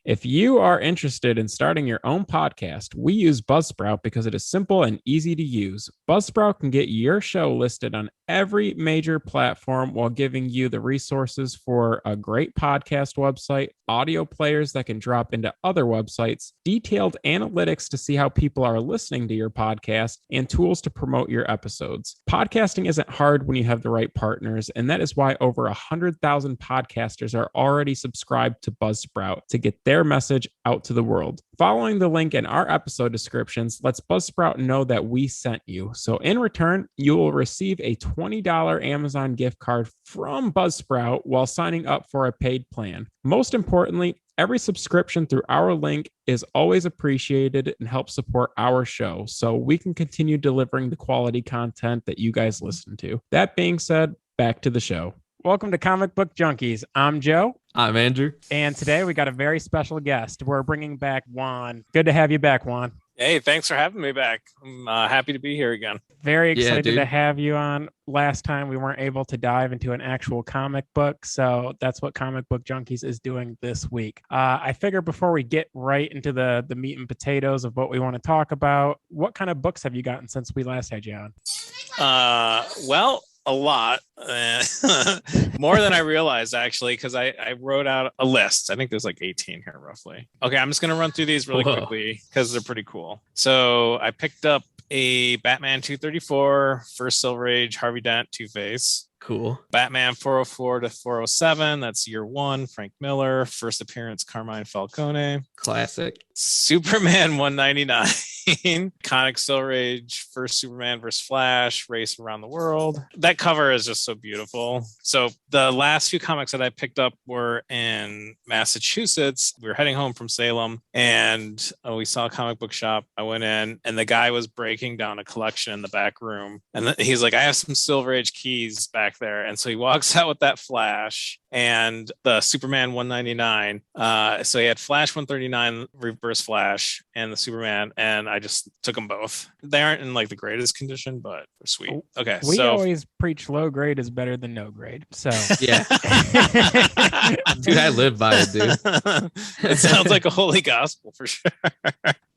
If you are interested in starting your own podcast, we use Buzzsprout because it is simple and easy to use. Buzzsprout can get your show listed on every major platform while giving you the resources for a great podcast website, audio players that can drop into other websites, detailed analytics to see how people are listening to your podcast, and tools to promote your episodes. Podcasting isn't hard when you have the right partners, and that is why over 100,000 podcasters are already subscribed to Buzzsprout to get their message out to the world. Following the link in our episode descriptions lets Buzzsprout know that we sent you. So in return, you will receive a $20 Amazon gift card from Buzzsprout while signing up for a paid plan. Most importantly, every subscription through our link is always appreciated and helps support our show so we can continue delivering the quality content that you guys listen to. That being said, back to the show. Welcome to Comic Book Junkies. I'm Joe. I'm Andrew. And today we got a very special guest. We're bringing back Juan. Good to have you back, Juan. Hey, thanks for having me back. I'm happy to be here again. Very excited to have you on. Last time we weren't able to dive into an actual comic book, so that's what Comic Book Junkies is doing this week. I figure before we get right into the meat and potatoes of what we want to talk about, what kind of books have you gotten since we last had you on? Well, a lot. More than I realized, actually, because I wrote out a list. I think there's like 18 here roughly. Okay, I'm just going to run through these really quickly because they're pretty cool. So I picked up a Batman 234, First Silver Age, Harvey Dent, Two-Face. Cool. Batman 404 to 407, that's year one, Frank Miller. First appearance, Carmine Falcone. Classic. Superman 199, Conic Silver Age, first Superman versus Flash, Race Around the World. That cover is just so beautiful. So the last few comics that I picked up were in Massachusetts. We were heading home from Salem and we saw a comic book shop. I went in and the guy was breaking down a collection in the back room. And he's like, I have some Silver Age keys back there. And so he walks out with that Flash and the Superman 199. So he had Flash 139, Reverse Flash, and the Superman, and I just took them both. They aren't in like the greatest condition, but they're sweet. Okay, we always preach low grade is better than no grade. So yeah, dude, I live by it, dude. It sounds like a holy gospel for sure.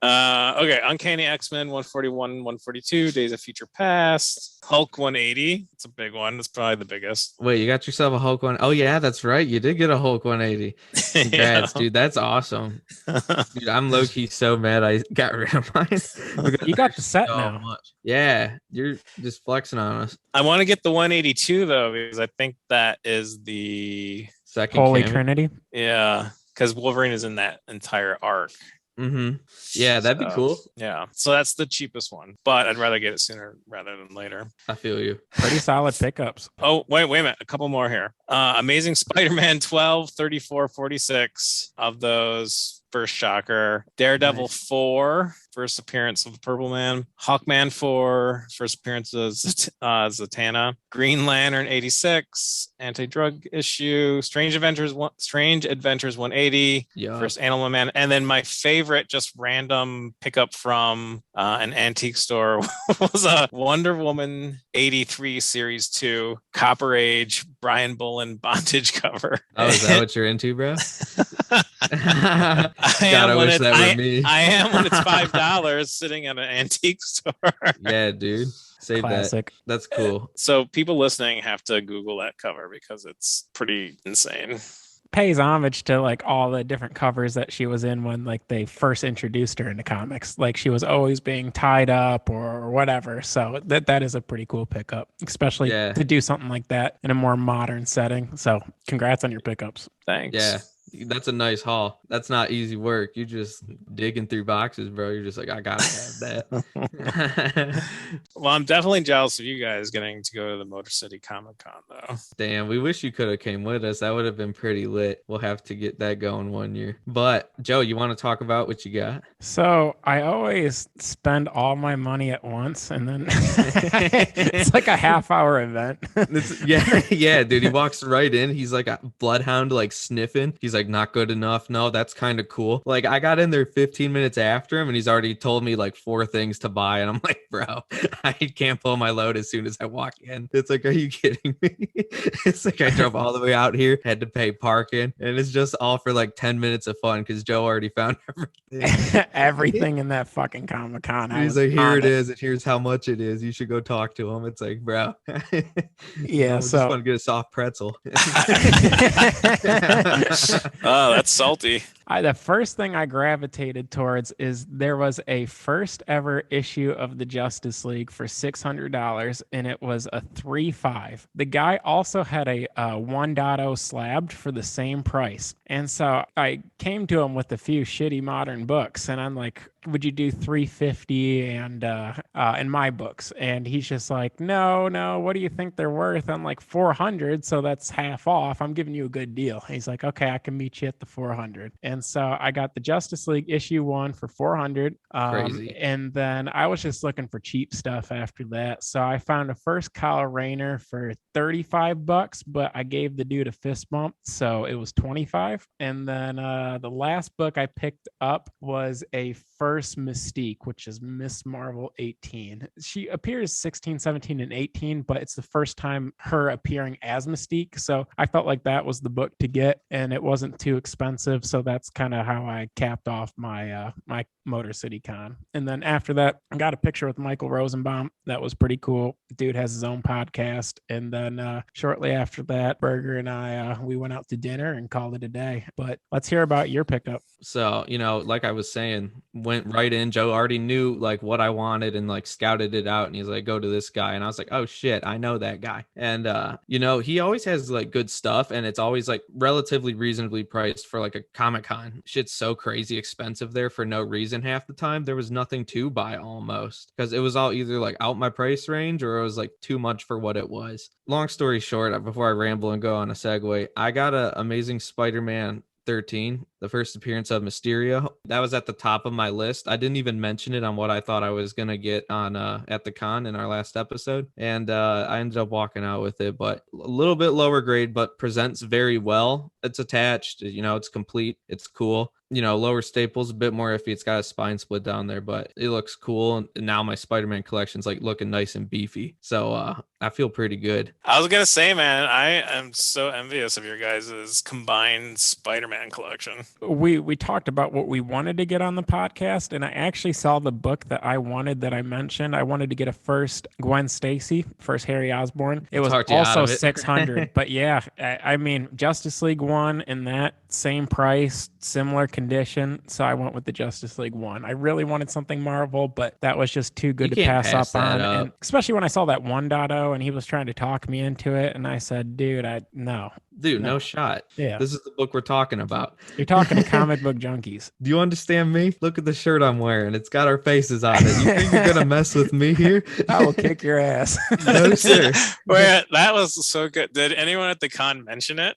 Okay, Uncanny X-Men 141, 142, Days of Future Past, Hulk 180. It's a big one. It's probably the biggest. Wait, you got yourself a Hulk one? Oh yeah, that's right. You did get a Hulk 180. Congrats, dude. That's awesome. Dude, I'm low-key so mad I got rid of mine. You got the set now. Much. Yeah, you're just flexing on us. I want to get the 182 though, because I think that is the second Holy Trinity. Yeah, because Wolverine is in that entire arc. Mm-hmm. Yeah, that'd be cool. Yeah, so that's the cheapest one, but I'd rather get it sooner rather than later. I feel you. Pretty solid pickups. Oh, wait a minute. A couple more here. Amazing Spider-Man 12, 34, 46 of those. First Shocker. Daredevil 4, first appearance of the Purple Man. Hawkman 4, first appearance of Zatanna. Green Lantern 86, anti-drug issue. Strange Adventures 180, first Animal Man. And then my favorite, just random pickup from an antique store was a Wonder Woman 83 Series 2 Copper Age Brian Bolin bondage cover. Oh, is that what you're into, bro? I am when it's $5 sitting at an antique store. Yeah, dude. Save Classic. That. That's cool. So people listening have to Google that cover because it's pretty insane. Pays homage to like all the different covers that she was in when like they first introduced her into comics. Like she was always being tied up or whatever. So that is a pretty cool pickup, especially to do something like that in a more modern setting. So congrats on your pickups. Thanks. Yeah. That's a nice haul. That's not easy work. You just digging through boxes, bro. You're just like, I gotta have that. Well, I'm definitely jealous of you guys getting to go to the Motor City Comic Con, though. Damn, we wish you could have came with us. That would have been pretty lit. We'll have to get that going one year. But Joe, you want to talk about what you got? So I always spend all my money at once, and then it's like a half-hour event. Yeah, dude. He walks right in. He's like a bloodhound, like sniffing. He's He's like, not good enough. No, that's kind of cool. Like, I got in there 15 minutes after him and he's already told me like 4 things to buy. And I'm like, bro, I can't pull my load as soon as I walk in. It's like, are you kidding me? It's like I drove all the way out here, had to pay parking, and it's just all for like 10 minutes of fun because Joe already found everything. Everything in that fucking Comic-Con. He's like, here it is, and here's how much it is. You should go talk to him. It's like, bro. Yeah, so just want to get a soft pretzel. Oh, that's salty. The first thing I gravitated towards is there was a first ever issue of the Justice League for $600, and it was a 3.5. The guy also had a 1.0 slabbed for the same price. And so I came to him with a few shitty modern books, and I'm like, would you do 350 and in my books? And he's just like, no, what do you think they're worth? I'm like, 400, so that's half off. I'm giving you a good deal. He's like, okay, I can meet you at the 400. And so I got the Justice League issue 1 for 400. Crazy. And then I was just looking for cheap stuff after that. So I found a first Kyle Rayner for $35, but I gave the dude a fist bump, so it was 25. And then the last book I picked up was a first Mystique, which is Miss Marvel 18. She appears 16, 17, and 18, but it's the first time her appearing as Mystique. So I felt like that was the book to get, and it wasn't too expensive. So that's kind of how I capped off my my Motor City Con. And then after that, I got a picture with Michael Rosenbaum. That was pretty cool. Dude has his own podcast. And then shortly after that, Berger and I, we went out to dinner and called it a day. But let's hear about your pickup. So, like I was saying, went right in. Joe already knew like what I wanted and like scouted it out. And he's like, go to this guy. And I was like, oh shit, I know that guy. And, he always has like good stuff. And it's always like relatively reasonably priced for like a Comic-Con. Shit's so crazy expensive there for no reason. Half the time there was nothing to buy almost because it was all either like out my price range or it was like too much for what it was. Long story short, before I ramble and go on a segue, I got a Amazing Spider-Man 13, the first appearance of Mysterio. That was at the top of my list. I didn't even mention it on what I thought I was gonna get on at the con in our last episode, and I ended up walking out with it, but a little bit lower grade, but presents very well. It's attached, it's complete, it's cool. Lower staples, a bit more iffy. It's got a spine split down there, but it looks cool. And now my Spider-Man collection's like looking nice and beefy. So I feel pretty good. I was going to say, man, I am so envious of your guys' combined Spider-Man collection. We talked about what we wanted to get on the podcast, and I actually saw the book that I wanted that I mentioned. I wanted to get a first Gwen Stacy, first Harry Osborn. It was also 600. But yeah, I mean, Justice League 1 in that same price, similar condition, so I went with the Justice League 1. I really wanted something Marvel, but that was just too good to pass up on. And especially when I saw that 1.0 and he was trying to talk me into it, and I said, dude, no shot. Yeah, this is the book we're talking about. You're talking to comic book junkies. Do you understand me? Look at the shirt I'm wearing. It's got our faces on it. You think you're gonna mess with me here? I will kick your ass. No, sir. Wait, that was so good. Did anyone at the con mention it?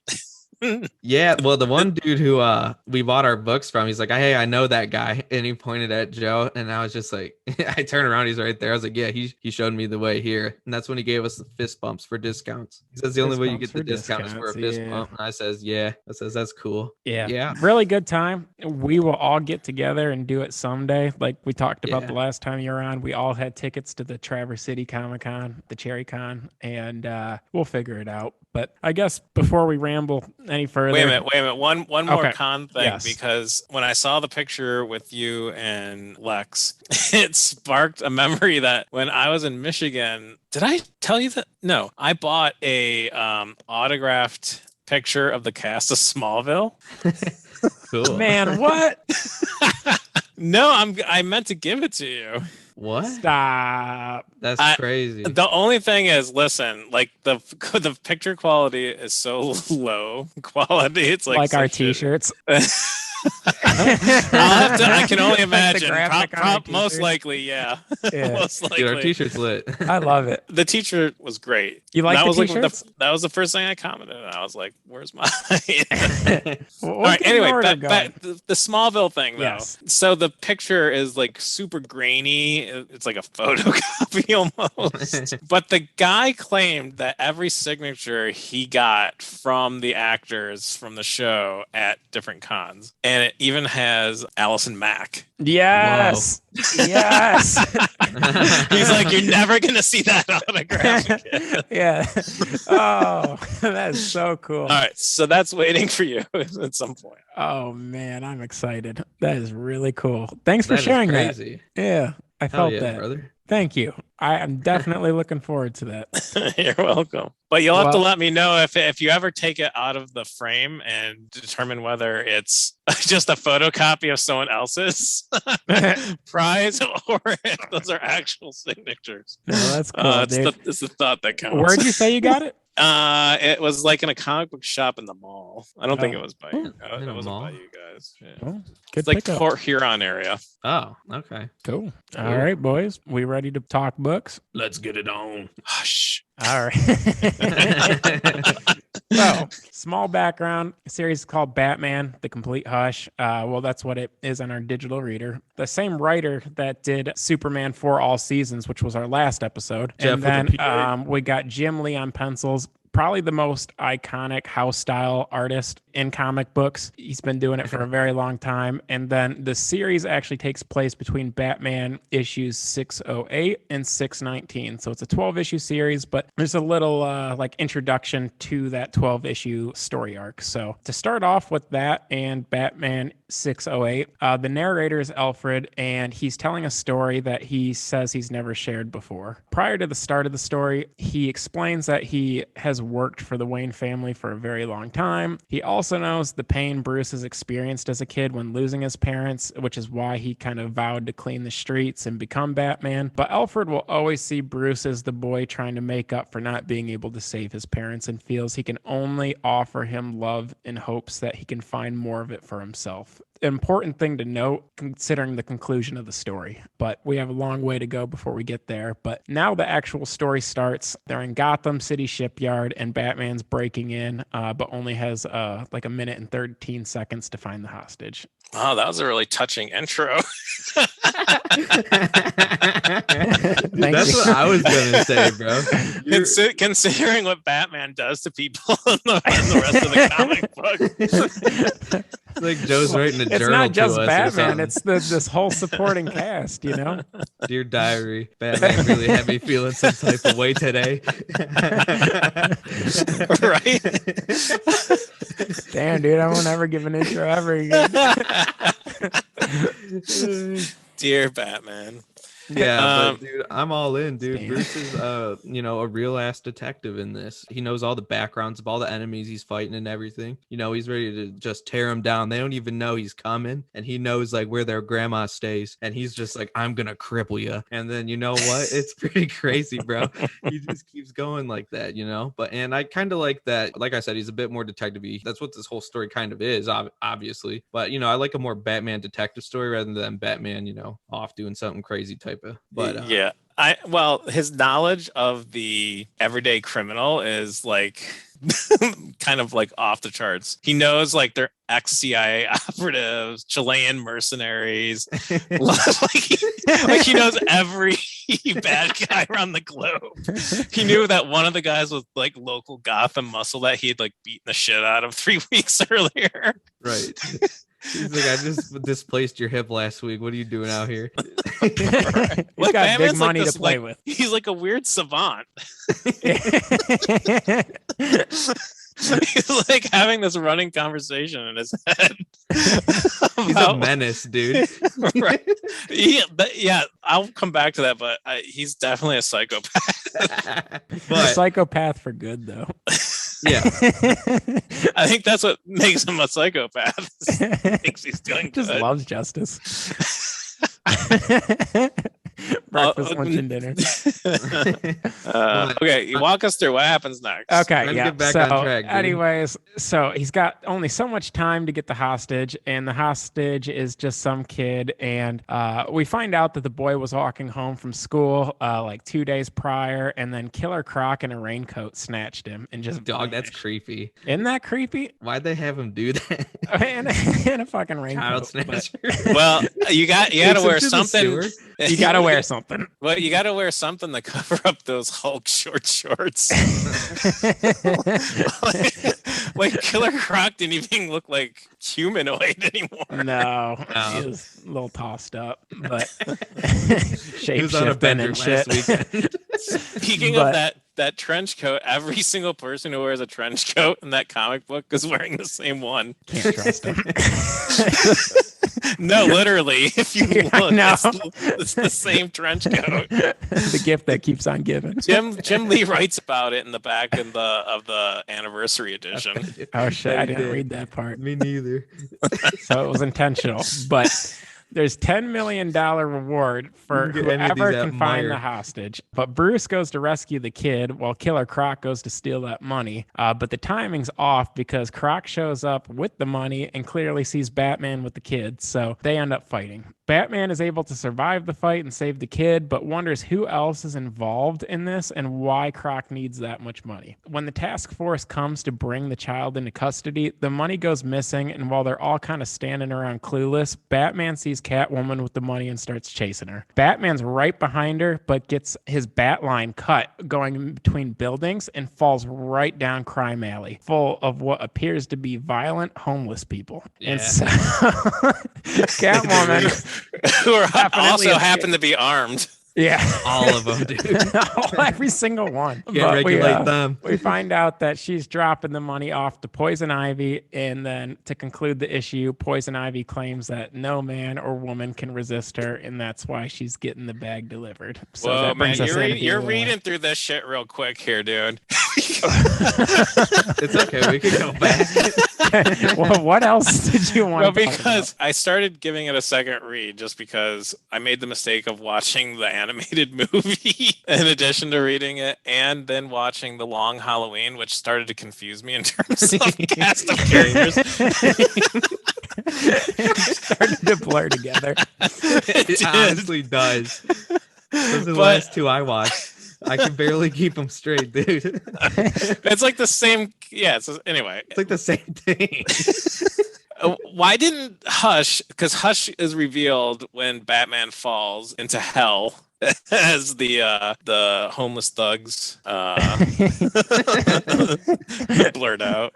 Yeah, well, the one dude who we bought our books from, he's like, hey, I know that guy, and he pointed at Joe, and I was just like, I turned around, he's right there. I was like, yeah, he showed me the way here, and that's when he gave us the fist bumps for discounts. He says the only way you get the discount is for a fist bump, and I says, that's cool. Yeah, really good time. We will all get together and do it someday, like we talked about the last time you were on. We all had tickets to the Traverse City Comic-Con, the Cherry Con, and we'll figure it out. But I guess before we ramble any further, wait a minute. One more con thing, because when I saw the picture with you and Lex, it sparked a memory that when I was in Michigan, did I tell you that? No, I bought a autographed picture of the cast of Smallville. Cool. Man, what? No, I meant to give it to you. What? Stop. That's crazy. The only thing is, listen, like the picture quality is so low quality. It's like our t-shirts. I can only imagine. graphic on our Most t-shirt. likely, yeah. Yeah. Most likely. Dude, our t-shirt's lit. I love it. The t-shirt was great. You like that the was t-shirts? that was the first thing I commented. And I was like, "Where's my?" We'll All right. get an Anyway, order back the Smallville thing, though. Yes. So the picture is like super grainy. It's like a photocopy almost. But the guy claimed that every signature he got from the actors from the show at different cons, and it even has Allison Mack. Yes. Yes. He's like, "You're never gonna see that autograph again." Yeah. Oh, that's so cool. All right, so that's waiting for you at some point. Oh man, I'm excited. That is really cool. Thanks for That is sharing that. crazy. Yeah, I Hell felt yeah, that. brother. Thank you. I am definitely looking forward to that. You're welcome. But you'll have to Well- let me know if you ever take it out of the frame and determine whether it's just a photocopy of someone else's prize or if those are actual signatures. No, that's cool, dude. It's the thought that counts. Where'd you say you got it? It was like in a comic book shop in the mall. I don't think Oh. it was by you. In It a wasn't mall? by you guys. Yeah. Oh, good It's like pickup. Port Huron area. Oh, okay. Cool. All right, boys. We ready to talk books? Let's get it on. Hush. All right. So, small background. A series called Batman, The Complete Hush. Well, that's what it is on our digital reader. The same writer that did Superman for All Seasons, which was our last episode. Jeph And with a then P. we got Jim Lee on pencils. Probably the most iconic house style artist in comic books. He's been doing it for a very long time. And then the series actually takes place between Batman issues 608 and 619. So it's a 12 issue series, but there's a little like introduction to that 12 issue story arc. So to start off with that and Batman 608, the narrator is Alfred, and he's telling a story that he says he's never shared before. Prior to the start of the story, he explains that he has worked for the Wayne family for a very long time. He also knows the pain Bruce has experienced as a kid when losing his parents, which is why he kind of vowed to clean the streets and become Batman. But Alfred will always see Bruce as the boy trying to make up for not being able to save his parents, and feels he can only offer him love in hopes that he can find more of it for himself. Important thing to note considering the conclusion of the story, but we have a long way to go before we get there. But now the actual story starts. They're in Gotham City shipyard and Batman's breaking in, but only has like a minute and 13 seconds to find the hostage. Wow, that was a really touching intro. That's what I was gonna say, bro. Considering what Batman does to people in the rest of the comic book. It's like Joe's writing a It's journal not just to us or Batman, something. it's this whole supporting cast, you know? Dear diary, Batman really had me feeling some type of way today. Right? Damn, dude, I won't ever give an intro ever again. Dear Batman. Yeah, but dude, I'm all in, dude. Damn. Bruce is a real ass detective in this. He knows all the backgrounds of all the enemies he's fighting and everything. You know, he's ready to just tear them down. They don't even know he's coming, and he knows like where their grandma stays, and he's just like, I'm gonna cripple you. And then you know what? It's pretty crazy, bro. He just keeps going like that, you know. And I kind of like that. Like I said, he's a bit more detective-y. That's what this whole story kind of is, obviously. But I like a more Batman detective story rather than Batman, off doing something crazy type of. But yeah. His knowledge of the everyday criminal is like kind of like off the charts. He knows like they're ex-CIA operatives, Chilean mercenaries. like he knows every bad guy around the globe. He knew that one of the guys was like local Gotham muscle that he had like beaten the shit out of 3 weeks earlier. Right. He's like, I just displaced your hip last week. What are you doing out here? He's got Batman's big money like to play with. He's like a weird savant. He's like having this running conversation in his head. He's a menace, dude. Right. Yeah, I'll come back to that, but he's definitely a psychopath. A psychopath for good, though. Yeah. I think that's what makes him a psychopath. He thinks he's doing Just good. loves justice. breakfast, lunch, and dinner. Okay, you walk us through what happens next. Okay, Trying to yeah. get back So, on track, dude. anyways, so he's got only so much time to get the hostage, and the hostage is just some kid. And we find out that the boy was walking home from school like 2 days prior, and then Killer Croc in a raincoat snatched him and just Dog, that's vanished. creepy. Isn't that creepy? Why'd they have him do that? in a fucking raincoat. Child snatcher. Well, you got to Takes him wear to the something. sewer. You gotta wear something. Well, you got to wear something to cover up those Hulk short shorts. Like Killer Croc didn't even look like humanoid anymore. No, he was a little tossed up, but He was on a shapeshifting bender and last shit. weekend. Speaking of that trench coat, every single person who wears a trench coat in that comic book is wearing the same one. Can't trust him. No, literally, if you look, know. it's the same trench coat. The gift that keeps on giving. Jim Lee writes about it in the back of the anniversary edition. Oh shit! Yeah, I he didn't did. read that part, Me neither. so it was intentional. But there's $10 million reward for You can get any of whoever these at can find Meijer. the hostage. But Bruce goes to rescue the kid while Killer Croc goes to steal that money. But the timing's off because Croc shows up with the money and clearly sees Batman with the kid, so they end up fighting. Batman is able to survive the fight and save the kid, but wonders who else is involved in this and why Croc needs that much money. When the task force comes to bring the child into custody, the money goes missing, and while they're all kind of standing around clueless, Batman sees Catwoman with the money and starts chasing her. Batman's right behind her, but gets his bat line cut going between buildings and falls right down Crime Alley, full of what appears to be violent homeless people. And so Catwoman Who are Definitely also a- happen to be armed. Yeah. All of them, dude. Every single one. Can't But regulate them. we find out that she's dropping the money off to Poison Ivy. And then to conclude the issue, Poison Ivy claims that no man or woman can resist her. And that's why she's getting the bag delivered. So Whoa, that man, brings us you're reading through this shit real quick here, dude. It's okay. We can go back. Well, what else did you want Well, to talk because I started giving it a second read just because I made the mistake of watching the animated movie in addition to reading it, and then watching The Long Halloween, which started to confuse me in terms of cast of characters. It started to blur together. It honestly does. Those are the last two I watched. I can barely keep them straight, dude. It's like the same. Yeah. So anyway, It's like the same thing. why didn't Hush? Because Hush is revealed when Batman falls into hell as the homeless thugs blurred out.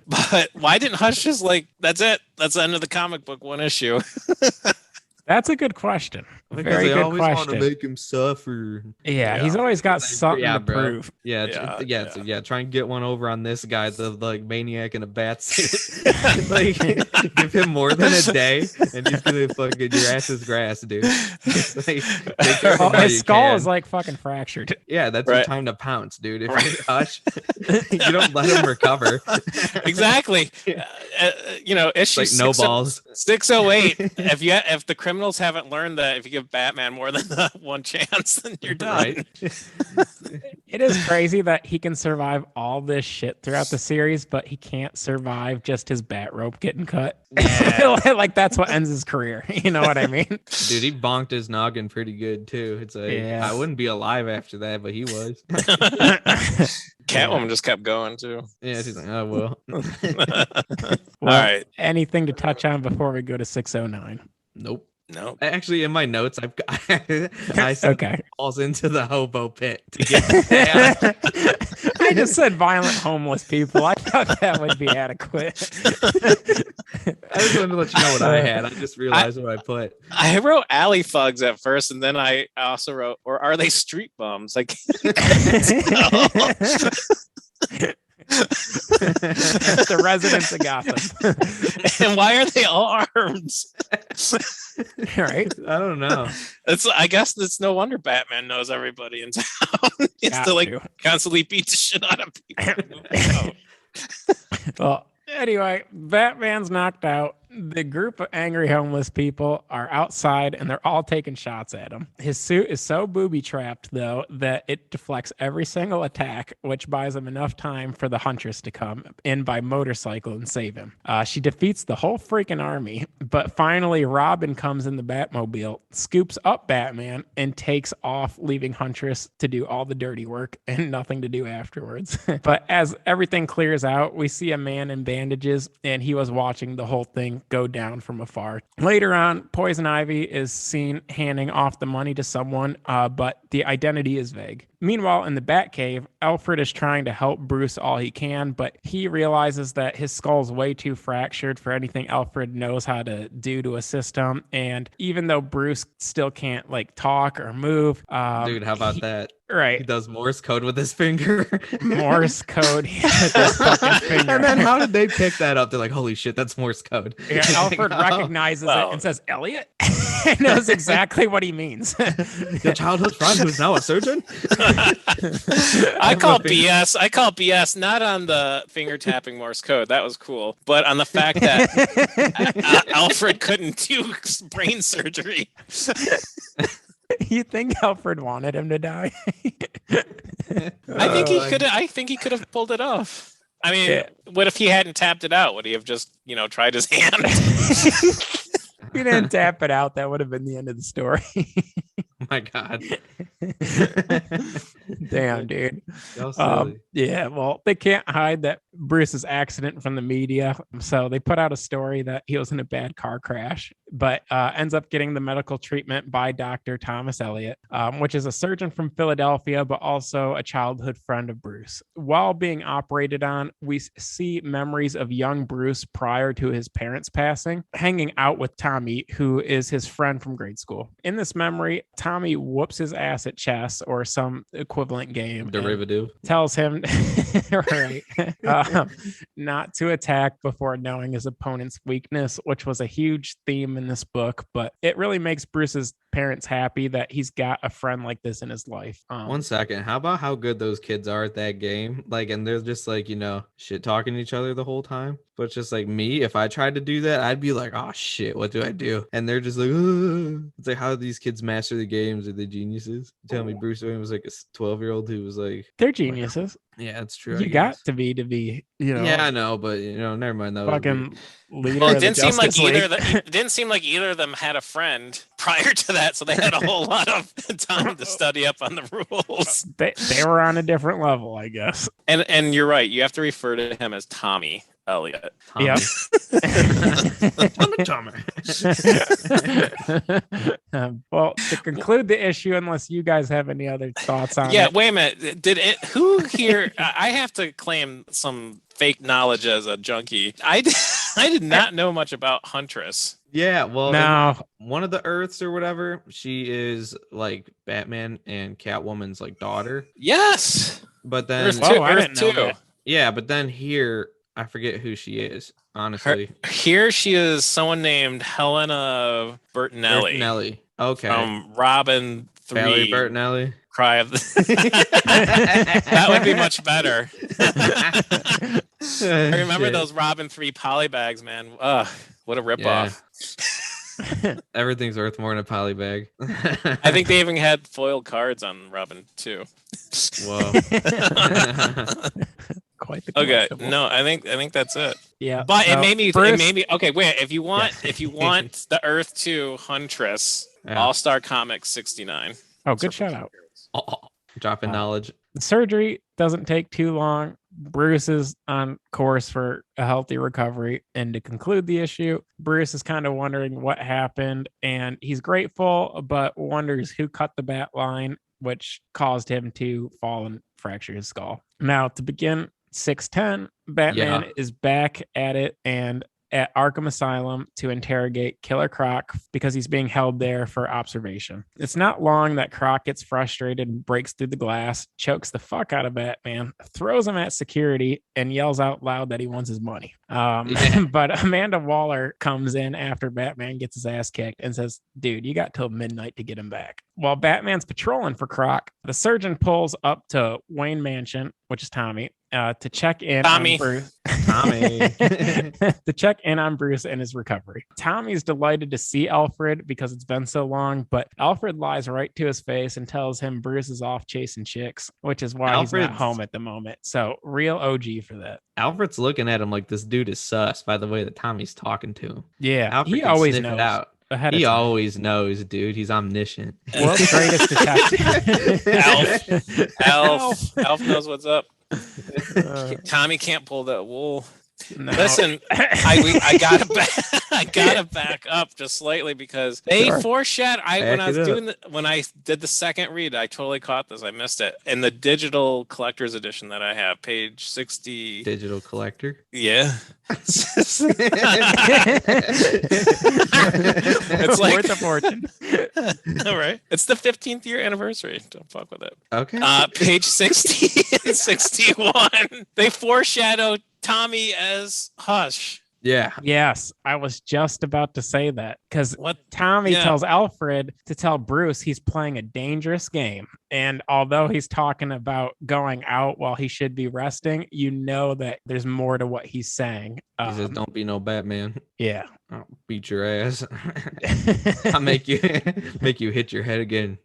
But why didn't Hush just like that's it? That's the end of the comic book, one issue. That's a good question. Because Very they good always want to question. make him suffer. Yeah, Yeah. he's always got something Yeah, to bro. prove. Yeah. Try and get one over on this guy, the like maniac in a bat suit. Like, give him more than a day, and he's gonna fucking your ass is grass, dude. It's like, take care of him while His you skull can. is like fucking fractured. Yeah, that's your Right. time to pounce, dude. If Right. you Hush, you don't let him recover. Exactly. Issue Like no 60 balls. 608. If the criminals haven't learned that if you give Batman more than one chance, then you're done. Right. It is crazy that he can survive all this shit throughout the series, but he can't survive just his bat rope getting cut. Like that's what ends his career. You know what I mean? Dude, he bonked his noggin pretty good too. It's like Yeah. I wouldn't be alive after that, but he was. Catwoman just kept going too. Yeah, she's like, oh well. Well, All right. Anything to touch on before we go to 609? Nope. No. Actually, in my notes, I said Okay. falls into the hobo pit to get down. I just said violent homeless people. I thought that would be adequate. I just wanted to let you know what I had. I just realized what I put. I wrote alley thugs at first, and then I also wrote, or are they street bums? Like, The residents of Gotham. and why are they all armed? Right? I don't know. I guess it's no wonder Batman knows everybody in town. He has Got to like to. constantly beat the shit out of people. Well, anyway, Batman's knocked out. The group of angry homeless people are outside and they're all taking shots at him. His suit is so booby-trapped, though, that it deflects every single attack, which buys him enough time for the Huntress to come in by motorcycle and save him. She defeats the whole freaking army, but finally Robin comes in the Batmobile, scoops up Batman, and takes off, leaving Huntress to do all the dirty work and nothing to do afterwards. But as everything clears out, we see a man in bandages, and he was watching the whole thing go down from afar. Later on, Poison Ivy is seen handing off the money to someone, but the identity is vague. Meanwhile, in the Batcave, Alfred is trying to help Bruce all he can, but he realizes that his skull's way too fractured for anything Alfred knows how to do to assist him. And even though Bruce still can't like talk or move, Dude, how about that? Right. He does Morse code with his finger. Morse code with his fucking finger. And then how did they pick that up? They're like, holy shit, that's Morse code. Yeah, Alfred recognizes it and says, Elliot? He knows exactly what he means. Your childhood friend who's now a surgeon? I call BS not on the finger tapping Morse code. That was cool. But on the fact that Alfred couldn't do brain surgery. You think Alfred wanted him to die? I think he could have pulled it off. I mean, What if he hadn't tapped it out? Would he have just, tried his hand? If he didn't tap it out, that would have been the end of the story. Oh my God. Damn, dude. Yeah, well, they can't hide that Bruce's accident from the media. So they put out a story that he was in a bad car crash, but ends up getting the medical treatment by Dr. Thomas Elliott, which is a surgeon from Philadelphia, but also a childhood friend of Bruce. While being operated on, we see memories of young Bruce prior to his parents passing, hanging out with Tommy, who is his friend from grade school. In this memory, Tommy whoops his ass at chess or some equivalent game. Derivative. Tells him not to attack before knowing his opponent's weakness, which was a huge theme in this book. But it really makes Bruce's parents happy that he's got a friend like this in his life. 1 second. How about how good those kids are at that game? Like, and they're just like, shit talking to each other the whole time. But it's just like me, if I tried to do that, I'd be like, oh shit, what do I do? And they're just like, ugh. It's like, how do these kids master the games? Are they geniuses? Tell me Bruce Wayne was like a 12-year-old who was like, they're geniuses. Yeah, that's true. You got to be, Yeah, I know, but never mind though. Fucking leader. Well, it didn't seem like either of them had a friend prior to that, so they had a whole lot of time to study up on the rules. They were on a different level, I guess. And you're right. You have to refer to him as Tommy Elliott. Yeah. Tommy. Well, to conclude the issue, unless you guys have any other thoughts on it. Yeah, wait a minute. Who here? I have to claim some fake knowledge as a junkie. I did not know much about Huntress. Yeah, well, no. One of the Earths or whatever, she is like Batman and Catwoman's like daughter. Yes. But then Earth 2. Yeah, but then here I forget who she is, honestly. Here she is someone named Helena Bertinelli. Okay. From Robin 3. Valerie Bertinelli. Cry of That would be much better. I remember those Robin 3 polybags, man. Ugh, what a ripoff. Yeah. Everything's worth more than a poly bag. I think they even had foiled cards on Robin 2. Whoa. Quite the okay. No, I think that's it. Yeah. But it made me okay, wait, if you want the Earth 2 Huntress, All-Star Comics 69. Oh, good shout out. Dropping knowledge. The surgery doesn't take too long. Bruce is on course for a healthy recovery. And to conclude the issue, Bruce is kind of wondering what happened, and he's grateful, but wonders who cut the bat line, which caused him to fall and fracture his skull. Now, to begin 610, Batman is back at it and at Arkham Asylum to interrogate Killer Croc because he's being held there for observation. It's not long that Croc gets frustrated and breaks through the glass, chokes the fuck out of Batman, throws him at security, and yells out loud that he wants his money. But Amanda Waller comes in after Batman gets his ass kicked and says, dude, you got till midnight to get him back. While Batman's patrolling for Croc, the surgeon pulls up to Wayne Mansion, which is Tommy, to check in on Bruce. Tommy. to check in on Bruce and his recovery. Tommy's delighted to see Alfred because it's been so long, but Alfred lies right to his face and tells him Bruce is off chasing chicks, which is why he's not home at the moment. So real OG for that. Alfred's looking at him like this dude is sus by the way that Tommy's talking to him. Yeah, Alfred he can always sniff knows. it out. He always knows, dude. He's omniscient. World's greatest detective. Alf knows what's up. Tommy can't pull that wool. No. Listen, I gotta back up just slightly because they foreshadowed. When I did the second read, I totally caught this. I missed it in the digital collector's edition that I have, page 60. Digital collector. Yeah. It's like worth a fortune. All right. It's the 15th year anniversary. Don't fuck with it. Okay. Page 60 and 61. They foreshadowed Tommy as Hush. Yeah. Yes, I was just about to say that because Tommy tells Alfred to tell Bruce he's playing a dangerous game. And although he's talking about going out while he should be resting, you know that there's more to what he's saying. He says, "Don't be no Batman." Yeah. I'll beat your ass. I'll make you hit your head again.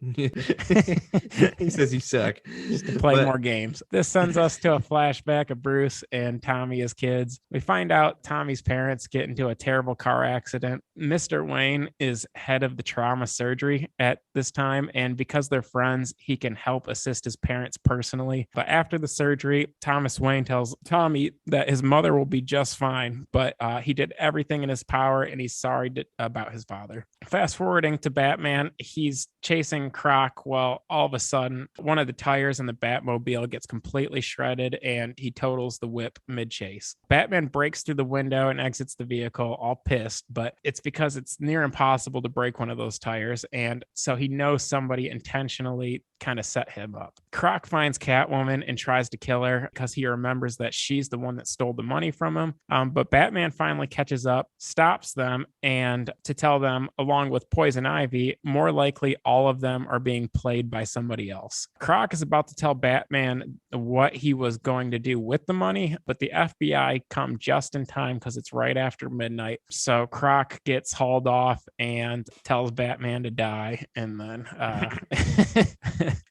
He says you suck. Just to play more games. This sends us to a flashback of Bruce and Tommy as kids. We find out Tommy's parents get into a terrible car accident. Mr. Wayne is head of the trauma surgery at this time, and because they're friends, he can help assist his parents personally. But after the surgery, Thomas Wayne tells Tommy that his mother will be just fine, but he did everything in his power and he's sorry about his father. Fast forwarding to Batman, he's chasing Croc while all of a sudden one of the tires in the Batmobile gets completely shredded and he totals the whip mid-chase. Batman breaks through the window and exits the vehicle all pissed, but it's because it's near impossible to break one of those tires, and so he knows somebody intentionally kind of set him up. Croc finds Catwoman and tries to kill her because he remembers that she's the one that stole the money from him. But Batman finally catches up, stops them, and to tell them, along with Poison Ivy, more likely all of them are being played by somebody else. Croc is about to tell Batman what he was going to do with the money, but the FBI come just in time because it's right after midnight. So Croc gets hauled off and tells Batman to die, and then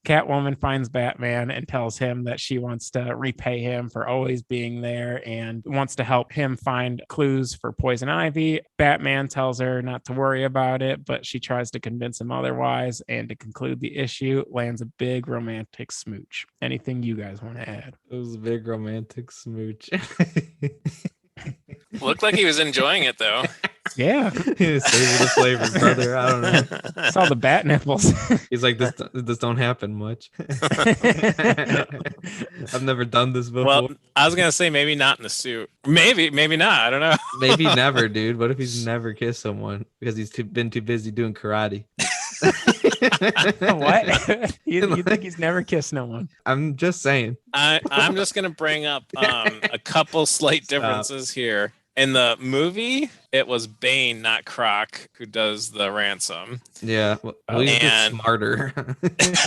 Catwoman finds Batman and tells him that she wants to repay him for always being there and wants to help him find clues for Poison Ivy. Batman tells her not to worry about it, but she tries to convince him otherwise, and to conclude the issue, lands a big romantic smooch. Anything you guys want to add? It was a big romantic smooch. Looked like he was enjoying it though. Yeah. He was saving the flavor, brother. I don't know. Saw the bat nipples. He's like, this don't happen much. I've never done this before. Well, I was gonna say maybe not in the suit. Maybe not. I don't know. Maybe never, dude. What if he's never kissed someone because he's been too busy doing karate? What? You think he's never kissed no one? I'm just saying. I'm just gonna bring up a couple slight differences here. In the movie, it was Bane, not Croc, who does the ransom. Yeah, well, he's just smarter. It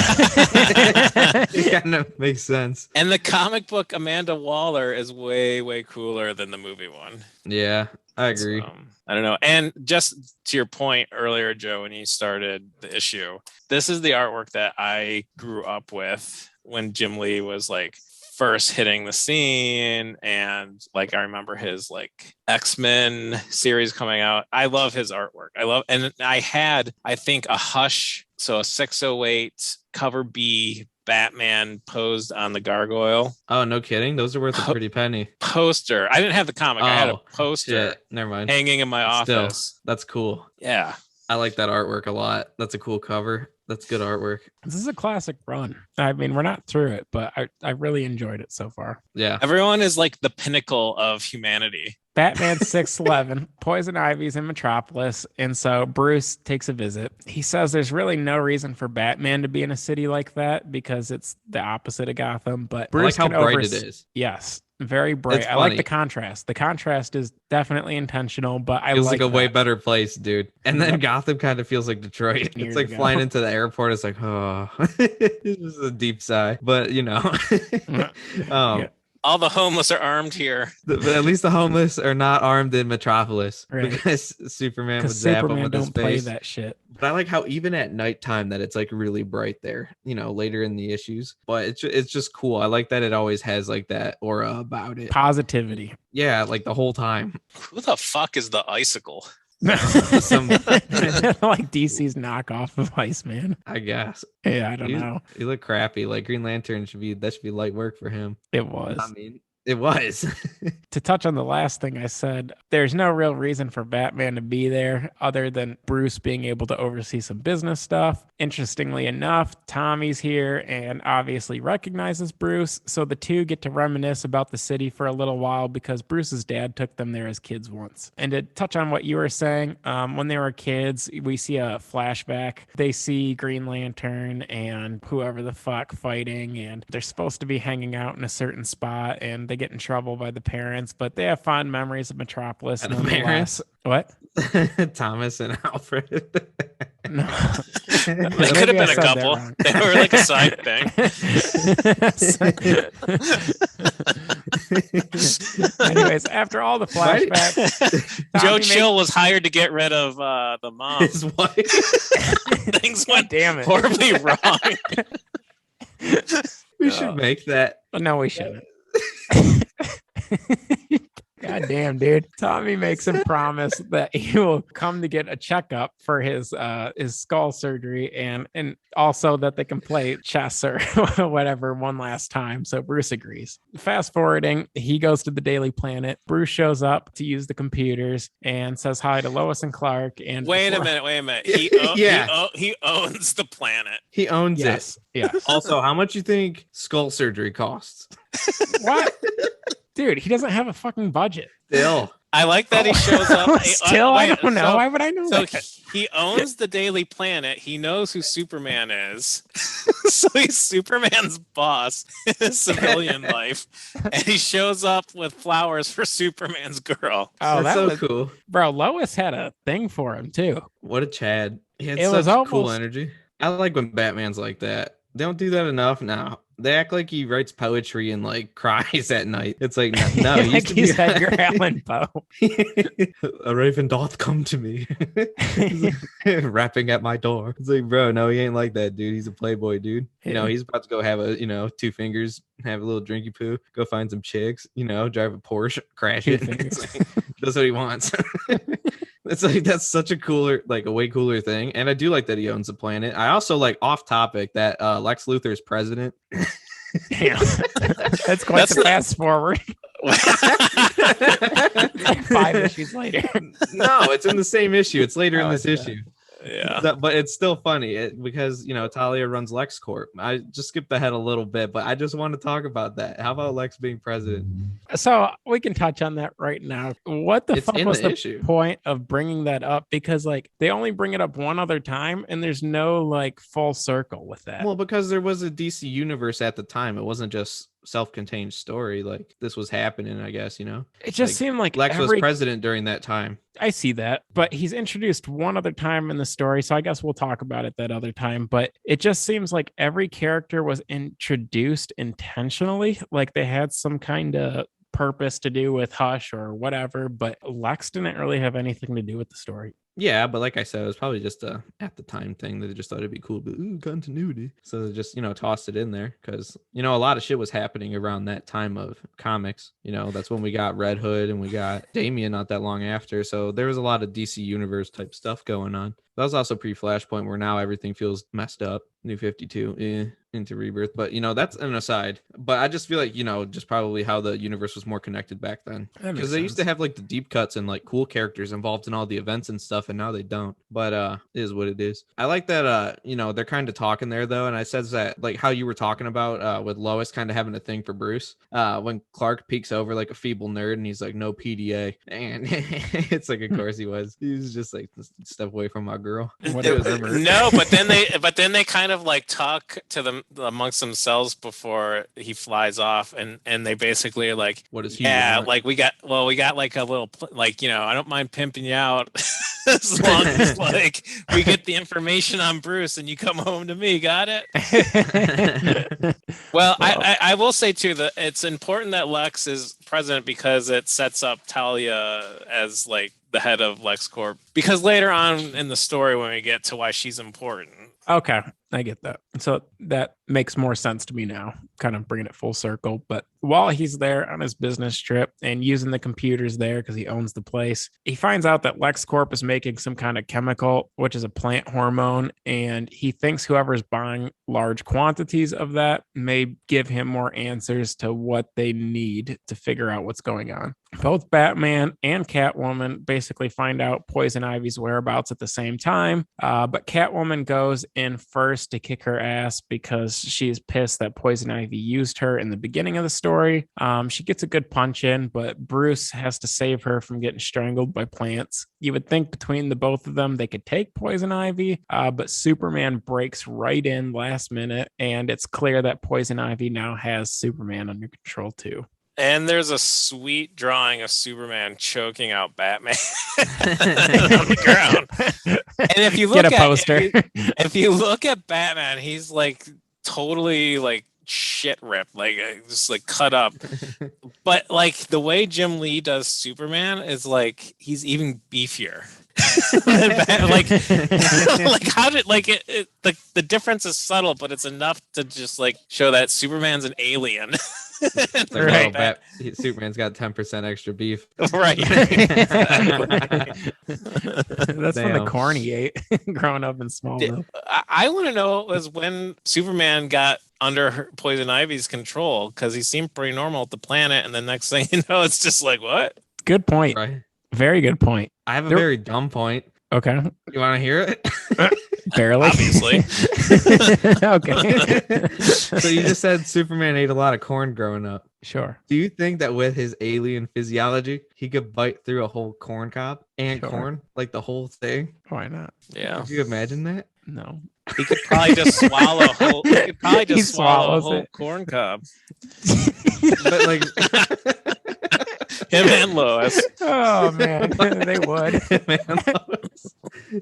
kind of makes sense. And the comic book, Amanda Waller is way, way cooler than the movie one. Yeah, I agree. So, I don't know. And just to your point earlier, Joe, when you started the issue, this is the artwork that I grew up with when Jim Lee was like first hitting the scene, and like I remember his like X-Men series coming out. I love his artwork. And I had, I think, a Hush, so a 608 cover B Batman posed on the gargoyle. Oh, no kidding. Those are worth a pretty penny. Poster. I didn't have the comic. I had a poster. Shit. Never mind. Hanging in my office. Still, that's cool. Yeah. I like that artwork a lot. That's a cool cover. That's good artwork. This is a classic run. I mean, we're not through it, but I really enjoyed it so far. Yeah. Everyone is like the pinnacle of humanity. Batman's 6'11", Poison Ivy's in Metropolis, and so Bruce takes a visit. He says there's really no reason for Batman to be in a city like that because it's the opposite of Gotham, but Bruce I like how bright it is. Yes. Very bright. I like the contrast. The contrast is definitely intentional, but I feels like a way better place, dude. And then Gotham kind of feels like Detroit. It's like flying into the airport. It's like, oh, this is a deep sigh. But you know, All the homeless are armed here. But at least the homeless are not armed in Metropolis, Right. because Superman would zap them Superman with his don't play face. that shit. But I like how even at nighttime that it's like really bright there, later in the issues. But it's just cool. I like that it always has like that aura about it. Positivity. Yeah, like the whole time. Who the fuck is the Icicle? Like Some- DC's knockoff of Iceman. I guess. Yeah, I don't know. He looked crappy. Like Green Lantern should be light work for him. It was. I mean, it was. To touch on the last thing I said, there's no real reason for Batman to be there other than Bruce being able to oversee some business stuff. Interestingly enough, Tommy's here and obviously recognizes Bruce, so the two get to reminisce about the city for a little while because Bruce's dad took them there as kids once. And to touch on what you were saying, when they were kids, we see a flashback. They see Green Lantern and whoever the fuck fighting, and they're supposed to be hanging out in a certain spot, and they get in trouble by the parents, but they have fond memories of Metropolis. And the parents? What? Thomas and Alfred. No. They could have been a couple. They were like a side thing. Anyways, after all the flashbacks, Joe Chill was hired to get rid of the mom. His wife. Things went damn it. horribly wrong. We should make that. No, we shouldn't. God damn, dude. Tommy makes him promise that he will come to get a checkup for his skull surgery and also that they can play chess or whatever one last time. So Bruce agrees. Fast forwarding, he goes to the Daily Planet. Bruce shows up to use the computers and says hi to Lois and Clark. And Wait a minute. He owns the planet. He owns Yes. it. Yes. Also, how much you think skull surgery costs? What? Dude, he doesn't have a fucking budget. Still. I like that he shows up. Still, I don't know. Why would I know So that? he owns the Daily Planet. He knows who Superman is. So he's Superman's boss in his civilian life. And he shows up with flowers for Superman's girl. Oh, That's that so was cool. Bro, Lois had a thing for him too. What a Chad. He had It was such cool almost- energy. I like when Batman's like that. They don't do that enough now. They act like he writes poetry and like cries at night. It's like, no, he Like used to he's be Edgar Allan Poe. A raven doth come to me, rapping at my door. It's like, bro, no, he ain't like that, dude. He's a playboy, dude. He's about to go have a, 2 fingers, have a little drinky poo, go find some chicks, drive a Porsche, crash it. It's like, that's what he wants. It's like, that's such a cooler, like a way cooler thing. And I do like that he owns the planet. I also like, off topic, that Lex Luthor's president. Damn. That's quite the fast forward. 5 issues later. No, it's in the same issue. It's later in this it's issue. Yeah. But it's still funny because Talia runs LexCorp. I just skipped ahead a little bit, but I just want to talk about that. How about Lex being president? So we can touch on that right now. What the It's fuck in was the the issue. point of bringing that up? Because like they only bring it up one other time, and there's no like full circle with that. Well, because there was a DC universe at the time. It wasn't just self-contained story. Like this was happening, I guess. It just seemed like Lex was president during that time. I see that, but he's introduced one other time in the story, so I guess we'll talk about it that other time. But it just seems like every character was introduced intentionally, like they had some kind of purpose to do with Hush or whatever, but Lex didn't really have anything to do with the story. Yeah, but like I said, it was probably just a at the time thing that they just thought it'd be cool, but continuity. So they just, tossed it in there because, a lot of shit was happening around that time of comics. That's when we got Red Hood and we got Damian not that long after. So there was a lot of DC Universe type stuff going on. That was also pre-Flashpoint where now everything feels messed up. New 52 into Rebirth. But, that's an aside. But I just feel like, just probably how the universe was more connected back then. Because they used to have like the deep cuts and like cool characters involved in all the events and stuff. And now they don't. But it is what it is. I like that, they're kind of talking there though. And I said that like how you were talking about with Lois kind of having a thing for Bruce. When Clark peeks over like a feeble nerd and he's like, no PDA. And it's like, of course he was. He was just like, step away from my girl. No, but then they kind of like talk to them amongst themselves before he flies off, and they basically are like, what is he? Yeah, want? Like we got like a little like I don't mind pimping you out. As long as like we get the information on Bruce and you come home to me, got it? Well, I will say too that it's important that Lex is president because it sets up Talia as like the head of LexCorp. Because later on in the story, when we get to why she's important. Okay, I get that. So that makes more sense to me now, kind of bringing it full circle. But while he's there on his business trip and using the computers there because he owns the place, he finds out that LexCorp is making some kind of chemical, which is a plant hormone. And he thinks whoever's buying large quantities of that may give him more answers to what they need to figure out what's going on. Both Batman and Catwoman basically find out Poison Ivy's whereabouts at the same time. But Catwoman goes in first to kick her ass because she's pissed that Poison Ivy used her in the beginning of the story. She gets a good punch in, but Bruce has to save her from getting strangled by plants. You would think between the both of them, they could take Poison Ivy, but Superman breaks right in last minute, and it's clear that Poison Ivy now has Superman under control too. And there's a sweet drawing of Superman choking out Batman on the ground. And if you look Get a poster. if you look at Batman, he's like totally like shit ripped, like just like cut up. But like the way Jim Lee does Superman is like he's even beefier. like how did like the difference is subtle, but it's enough to just like show that Superman's an alien. Like, right. Superman's got 10% extra beef. Right. That's from the corn he ate growing up in Smallville. I want to know was when Superman got under Poison Ivy's control, because he seemed pretty normal at the planet, and the next thing you know, it's just like, what? Good point. Right. Very good point. I have a very dumb point. Okay. You want to hear it? Barely. Obviously. Okay. So you just said Superman ate a lot of corn growing up. Sure. Do you think that with his alien physiology, he could bite through a whole corn cob and corn, like the whole thing? Why not? Yeah. Could you imagine that? No. He could probably just swallow a whole. He could probably just swallow a whole corn cob. But like him and Lois. Oh man, they would.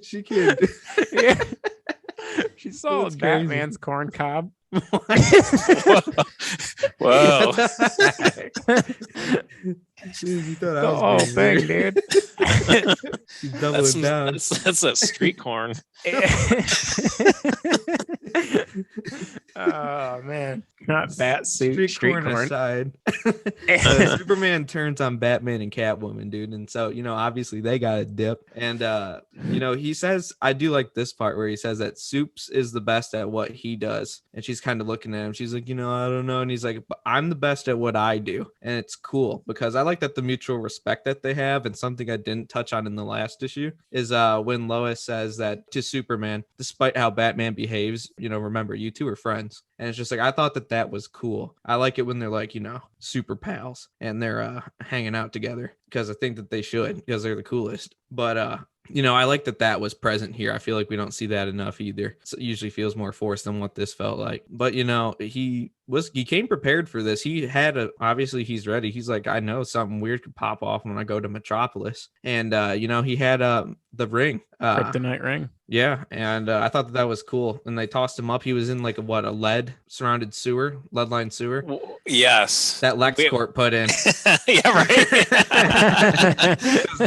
She could. Yeah. She saw That's Batman's corn cob. Whoa. Dude, you thought The I was whole being thing, weird. dude. She's doubling down. That's a street corn. Oh man, not bat suit. Street corn aside. Superman turns on Batman and Catwoman, dude, and so obviously they got a dip, and he says, I do like this part where he says that Soups is the best at what he does, and she's kind of looking at him. She's like, I don't know, and he's like, but I'm the best at what I do, and it's cool because I like that the mutual respect that they have, and something I didn't touch on in the last issue is when Lois says that to Superman, despite how Batman behaves, remember, you two are friends. And it's just like, I thought that was cool. I like it when they're like, super pals and they're hanging out together, because I think that they should, because they're the coolest. But I like that was present here. I feel like we don't see that enough either. So it usually feels more forced than what this felt like. But he came prepared for this. He had obviously he's ready. He's like, I know something weird could pop off when I go to Metropolis. And he had the ring. Kryptonite ring. Yeah, and I thought that was cool. And they tossed him up. He was in like a lead surrounded sewer, lead line sewer. Yes, that LexCorp put in. Yeah, right.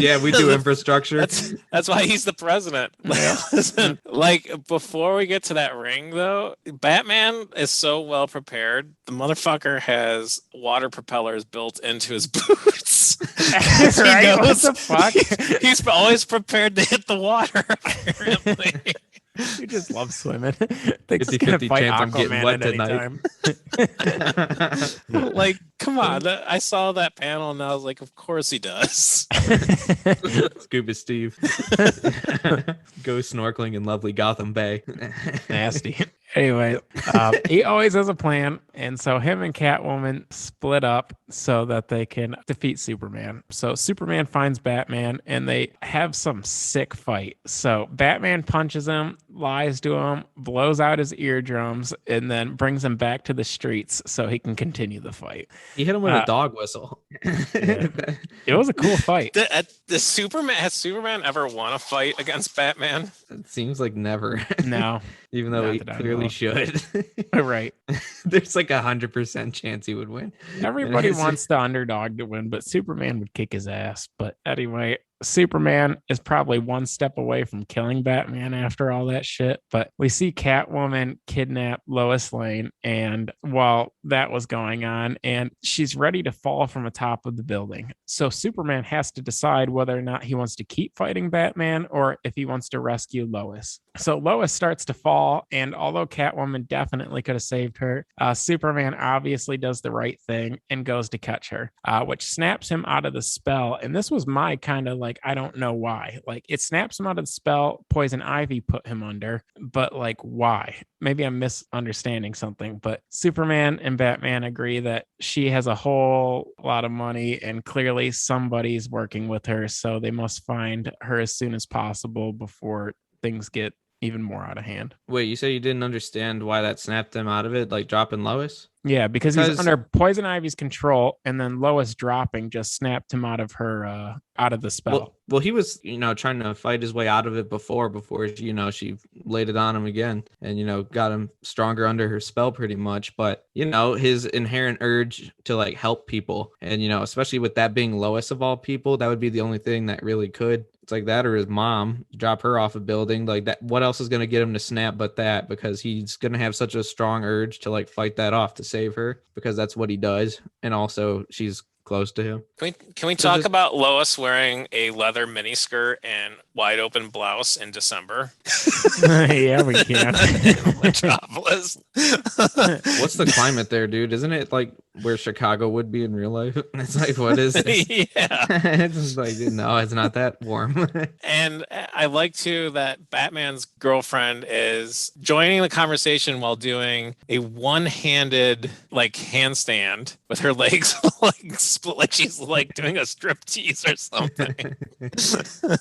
Yeah, we do infrastructure. That's why he's the president. Listen, like before we get to that ring, though, Batman is so well prepared. The motherfucker has water propellers built into his boots. Right? What the fuck? He's always prepared to hit the water. Apparently. You just love swimming. Thinks 50-50 chance I'm getting wet tonight. Like, come on. I saw that panel and I was like, of course he does. Scuba Steve. Go snorkeling in lovely Gotham Bay. Nasty. Anyway, he always has a plan. And so him and Catwoman split up so that they can defeat Superman. So Superman finds Batman and they have some sick fight. So Batman punches him, lies to him, blows out his eardrums, and then brings him back to the streets so he can continue the fight. He hit him with a dog whistle. Yeah. It was a cool fight. Has Superman ever won a fight against Batman? It seems like never. No. Even though he clearly should. Right. There's like 100% chance he would win. Everybody wants the underdog to win, but Superman would kick his ass. But anyway, Superman is probably one step away from killing Batman after all that shit. But we see Catwoman kidnap Lois Lane, and while that was going on, and she's ready to fall from the top of the building. So Superman has to decide whether or not he wants to keep fighting Batman or if he wants to rescue Lois. So Lois starts to fall, and although Catwoman definitely could have saved her, Superman obviously does the right thing and goes to catch her, which snaps him out of the spell. And this was my kind of like, I don't know why. Like, it snaps him out of the spell. Poison Ivy put him under, but like, why? Maybe I'm misunderstanding something, but Superman and Batman agree that she has a whole lot of money and clearly somebody's working with her. So they must find her as soon as possible before things get even more out of hand. Wait, you say you didn't understand why that snapped him out of it, like dropping Lois? Yeah, because he's under Poison Ivy's control, and then Lois dropping just snapped him out of her, out of the spell. Well, he was, trying to fight his way out of it before, she laid it on him again and, got him stronger under her spell pretty much. But, his inherent urge to like help people and, especially with that being Lois of all people, that would be the only thing that really could. It's like that or his mom, drop her off a building like that. What else is going to get him to snap but that? Because he's going to have such a strong urge to like fight that off to save her, because that's what he does. And also she's close to him. Can we talk about Lois wearing a leather miniskirt and wide open blouse in December? Yeah, we can. Metropolis. What's the climate there, dude? Isn't it like where Chicago would be in real life? It's like, what is it? Yeah. It's just like, no, it's not that warm. And I like too that Batman's girlfriend is joining the conversation while doing a one-handed like handstand with her legs like split, like she's like doing a strip tease or something.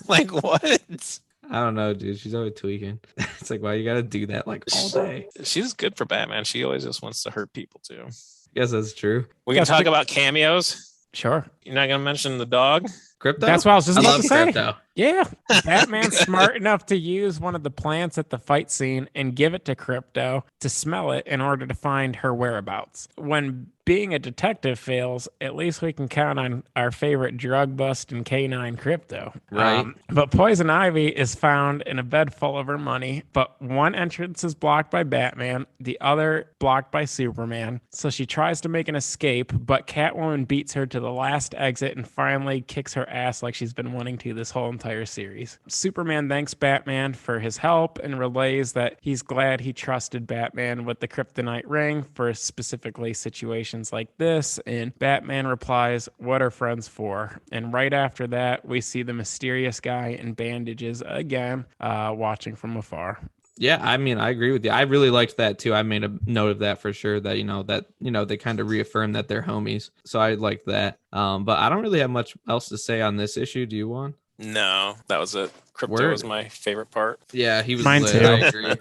Like what? I don't know, dude. She's always tweaking. It's like, why you gotta do that like all day? She's good for Batman. She always just wants to hurt people too. Guess that's true. We can talk about cameos. Sure. You're not gonna mention the dog? Crypto? That's what I was just about to say. Crypto. Yeah. Batman's smart enough to use one of the plants at the fight scene and give it to Crypto to smell it in order to find her whereabouts. When being a detective fails, at least we can count on our favorite drug bust and canine Crypto. Right. But Poison Ivy is found in a bed full of her money, but one entrance is blocked by Batman, the other blocked by Superman. So she tries to make an escape, but Catwoman beats her to the last exit and finally kicks her ass like she's been wanting to this whole entire series. Superman thanks Batman for his help and relays that he's glad he trusted Batman with the kryptonite ring for specifically situations like this, and Batman replies, "What are friends for?" And right after that, we see the mysterious guy in bandages again, watching from afar. Yeah, I mean, I agree with you. I really liked that too. I made a note of that for sure, that they kind of reaffirm that they're homies. So I like that. But I don't really have much else to say on this issue. Do you want? No, that was it. Crypto was my favorite part. Yeah, he was Mine lit. too. I agree.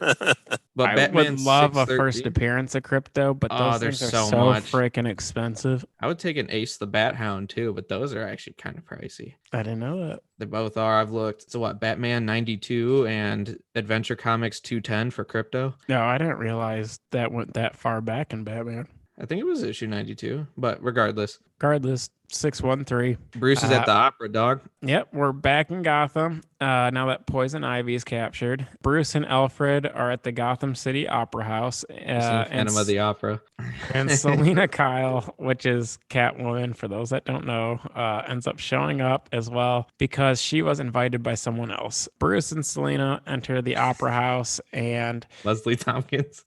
But I Batman would love a 613 first appearance of Crypto, but those there's things are so so much. freaking expensive. I would take an Ace the Bat Hound too, but those are actually kind of pricey. I didn't know that. They both are. I've looked. So what? Batman 92 and Adventure Comics 210 for Crypto. No, I didn't realize that went that far back in Batman. I think it was issue 92, but regardless. Regardless, 613. Bruce is at the opera, dog. Yep, we're back in Gotham. Now that Poison Ivy is captured, Bruce and Alfred are at the Gotham City Opera House. Phantom of the Opera. And Selina Kyle, which is Catwoman, for those that don't know, ends up showing up as well because she was invited by someone else. Bruce and Selina enter the Opera House and... Leslie Tompkins.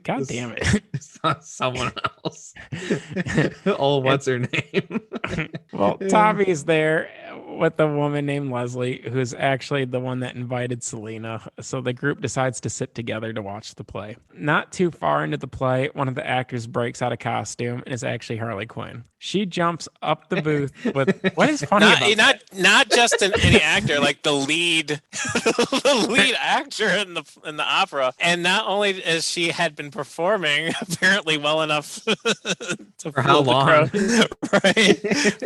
God damn it. Someone else. Oh, what's her name? Well, Tommy's there with a woman named Leslie, who's actually the one that invited Selena. So the group decides to sit together to watch the play. Not too far into the play, one of the actors breaks out of costume and is actually Harley Quinn. She jumps up the booth with what is funny about not just any actor, like the lead actor in the opera. And not only as she had been performing apparently well enough to for how long, right?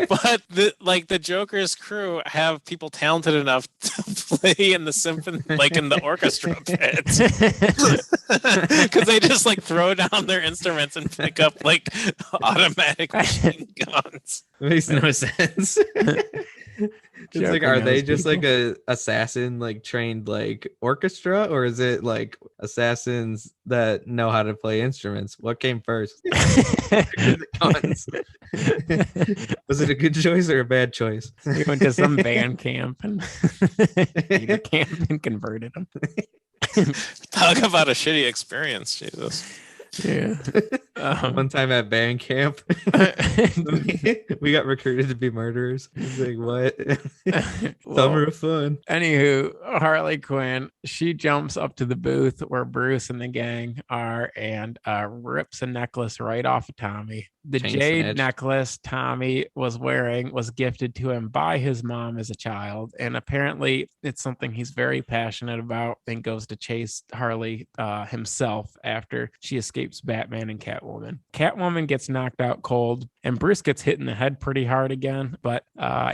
But the Joker's crew have people talented enough to play in the symphony, like in the orchestra pit, because they just like throw down their instruments and pick up like automatic machine guns. It makes no sense. It's like, are they just like a assassin, like trained like orchestra, or is it like assassins that know how to play instruments? What came first? Was it a good choice or a bad choice? We went to some band camp and converted them. Talk about a shitty experience, Jesus. Yeah. One time at band camp, we got recruited to be murderers. It's like, what? Summer of fun. Anywho, Harley Quinn, she jumps up to the booth where Bruce and the gang are and rips a necklace right off of Tommy. The jade necklace Tommy was wearing was gifted to him by his mom as a child, and apparently it's something he's very passionate about and goes to chase Harley himself after she escapes Batman and Catwoman. Catwoman gets knocked out cold, and Bruce gets hit in the head pretty hard again, but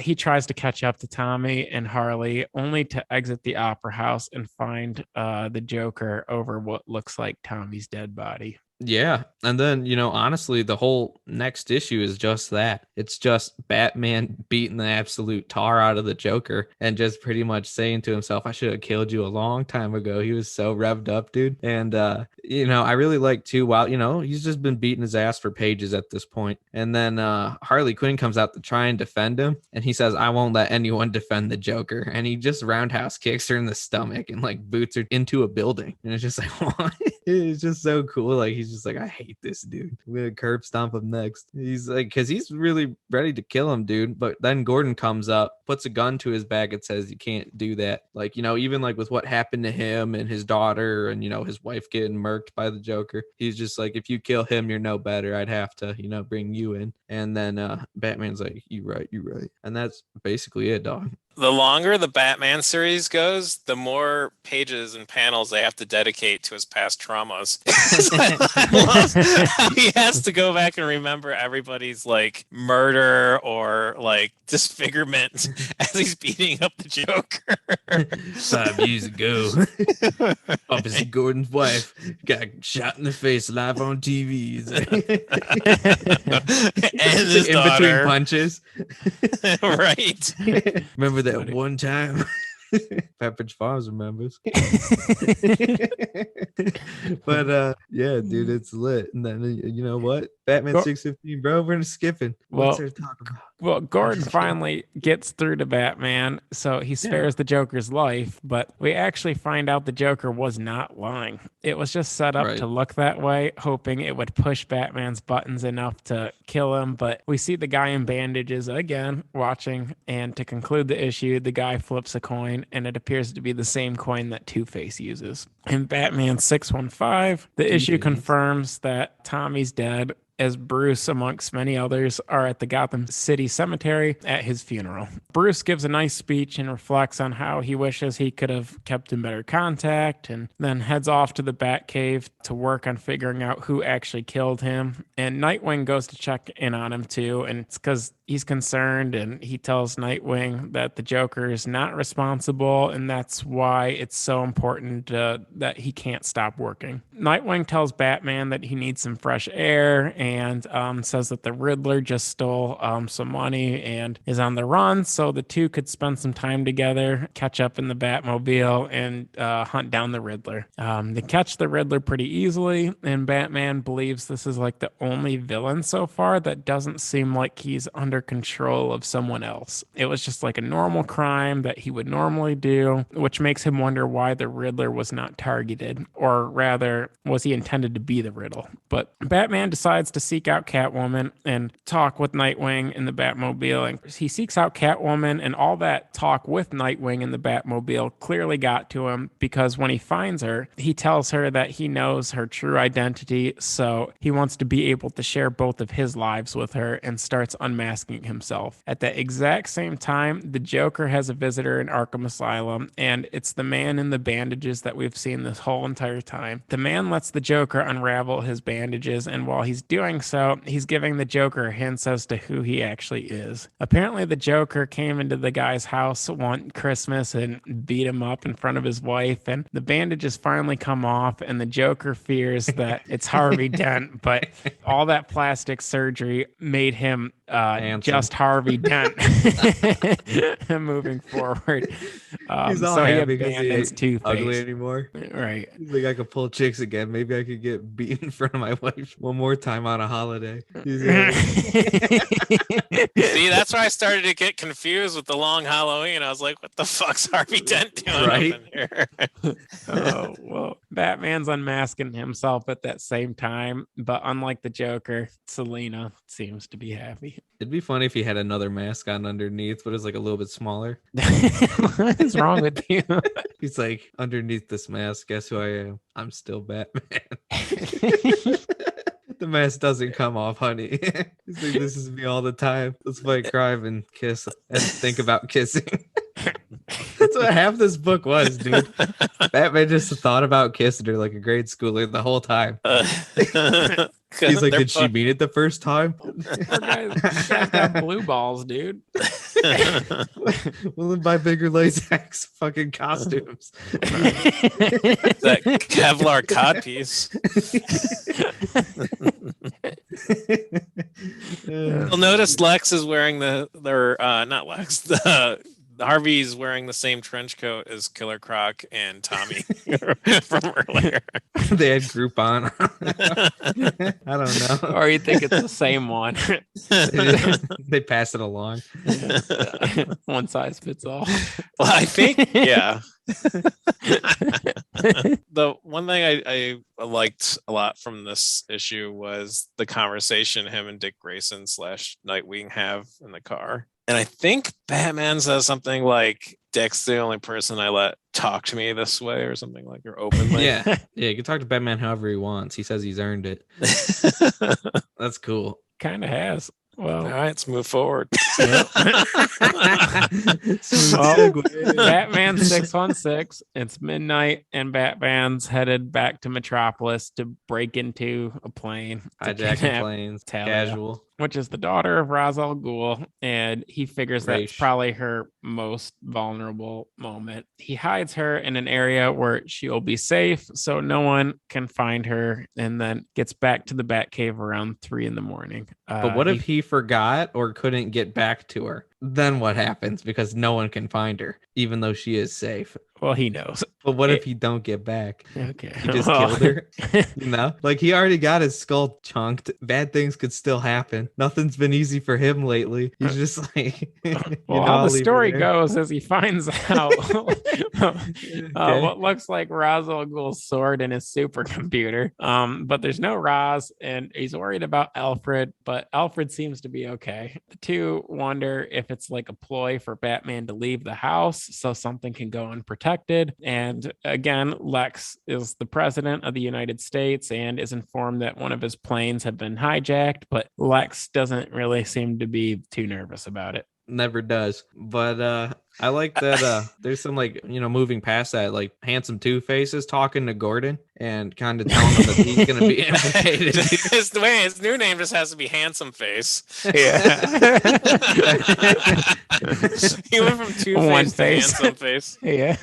he tries to catch up to Tommy and Harley, only to exit the opera house and find the Joker over what looks like Tommy's dead body. Yeah. And then, honestly, the whole next issue is just that. It's just Batman beating the absolute tar out of the Joker and just pretty much saying to himself, I should have killed you a long time ago. He was so revved up, dude. And, I really like too, while, he's just been beating his ass for pages at this point. And then Harley Quinn comes out to try and defend him. And he says, I won't let anyone defend the Joker. And he just roundhouse kicks her in the stomach and like boots her into a building. And it's just like, what? It's just so cool. Like, he's just like, I hate this dude. I'm gonna curb stomp him next. He's like, because he's really ready to kill him, dude. But then Gordon comes up, puts a gun to his back, and says, you can't do that. Like, even like with what happened to him and his daughter and, his wife getting murked by the Joker, he's just like, if you kill him, you're no better. I'd have to, bring you in. And then Batman's like, you right. And that's basically it, dog. The longer the Batman series goes, the more pages and panels they have to dedicate to his past traumas. I love how he has to go back and remember everybody's like murder or like disfigurement as he's beating up the Joker. 5 years ago, Officer Gordon's wife got shot in the face live on TV. And his in daughter. Between punches. Right. Remember that one time? Pepperidge Farms remembers. But yeah, dude, it's lit. And then you know what? Batman 615, bro. We're skipping. What's there to talk about? Well, Gordon finally gets through to Batman, so he spares the Joker's life, but we actually find out the Joker was not lying. It was just set up to look that way, hoping it would push Batman's buttons enough to kill him, but we see the guy in bandages again, watching, and to conclude the issue, the guy flips a coin, and it appears to be the same coin that Two-Face uses. In Batman 615, the issue confirms that Tommy's dead, as Bruce, amongst many others, are at the Gotham City Cemetery at his funeral. Bruce gives a nice speech and reflects on how he wishes he could have kept in better contact, and then heads off to the Batcave to work on figuring out who actually killed him. And Nightwing goes to check in on him too, and it's because he's concerned, and he tells Nightwing that the Joker is not responsible, and that's why it's so important that he can't stop working. Nightwing tells Batman that he needs some fresh air, and says that the Riddler just stole some money and is on the run, so the two could spend some time together, catch up in the Batmobile, and hunt down the Riddler. They catch the Riddler pretty easily, and Batman believes this is like the only villain so far that doesn't seem like he's under control of someone else. It was just like a normal crime that he would normally do, which makes him wonder why the Riddler was not targeted, or rather, was he intended to be the riddle? But Batman decides to seek out Catwoman and talk with Nightwing in the Batmobile. And he seeks out Catwoman, and all that talk with Nightwing in the Batmobile clearly got to him, because when he finds her, he tells her that he knows her true identity. So he wants to be able to share both of his lives with her and starts unmasking himself. At the exact same time, the Joker has a visitor in Arkham Asylum, and it's the man in the bandages that we've seen this whole entire time. The man lets the Joker unravel his bandages, and while he's doing so, he's giving the Joker hints as to who he actually is. Apparently, the Joker came into the guy's house one Christmas and beat him up in front of his wife, and the bandages finally come off, and the Joker fears that it's Harvey Dent, but all that plastic surgery made him just Harvey Dent moving forward. He's all so he happy because he abandons ain't Two-Face. ugly anymore. Right. He's like, I could pull chicks again. Maybe I could get beat in front of my wife one more time on a holiday. See, that's where I started to get confused with the long Halloween. I was like, what the fuck's Harvey Dent doing Right? up in here? Oh, well, Batman's unmasking himself at that same time, but unlike the Joker, Selina seems to be happy. It'd be funny if he had another mask on underneath, but it's like a little bit smaller. What is wrong with you? He's like, underneath this mask, guess who I am? I'm still Batman. The mask doesn't come off, honey. He's like, this is me all the time. Let's fight crime and kiss and think about kissing. That's what half this book was, dude. Batman just thought about kissing her like a grade schooler the whole time. He's like, did she mean it the first time? Guys got blue balls, dude. Well, then buy bigger latex fucking costumes. That Kevlar codpiece. You'll notice Lex is wearing not Lex, the Harvey's wearing the same trench coat as Killer Croc and Tommy from earlier. They had Groupon. I don't know. Or you think it's the same one. They pass it along. One size fits all. Well, I think, yeah. The one thing I liked a lot from this issue was the conversation him and Dick Grayson / Nightwing have in the car. And I think Batman says something like, Dick's the only person I let talk to me this way, or something like, or openly. Yeah. You can talk to Batman however he wants. He says he's earned it. That's cool. Kind of has. Well, all right, let's move forward. Batman 616. It's midnight, and Batman's headed back to Metropolis to break into a plane. Hijacking planes, casual. Which is the daughter of Ra's al Ghul, and he figures that's probably her most vulnerable moment. He hides her in an area where she'll be safe, so no one can find her, and then gets back to the Batcave around 3 a.m. But what if he forgot or couldn't get back to her? Then what happens? Because no one can find her, even though she is safe. Well, he knows. But what if he don't get back? Okay. He just killed her? You know? Like, he already got his skull chunked. Bad things could still happen. Nothing's been easy for him lately. He's just like... Well, how the story goes is he finds out what looks like Ra's al Ghul's sword in his supercomputer. But there's no Ra's, and he's worried about Alfred, but Alfred seems to be okay. The two wonder if it's like a ploy for Batman to leave the house so something can go unprotected. And again, Lex is the president of the United States and is informed that one of his planes had been hijacked, but Lex doesn't really seem to be too nervous about it. Never does. But I like that there's some, like, you know, moving past that, like handsome Two-Face is talking to Gordon and kind of telling him that he's going to be implicated. His new name just has to be Handsome Face. Yeah. He went from Two-Face to Handsome Face. Yeah.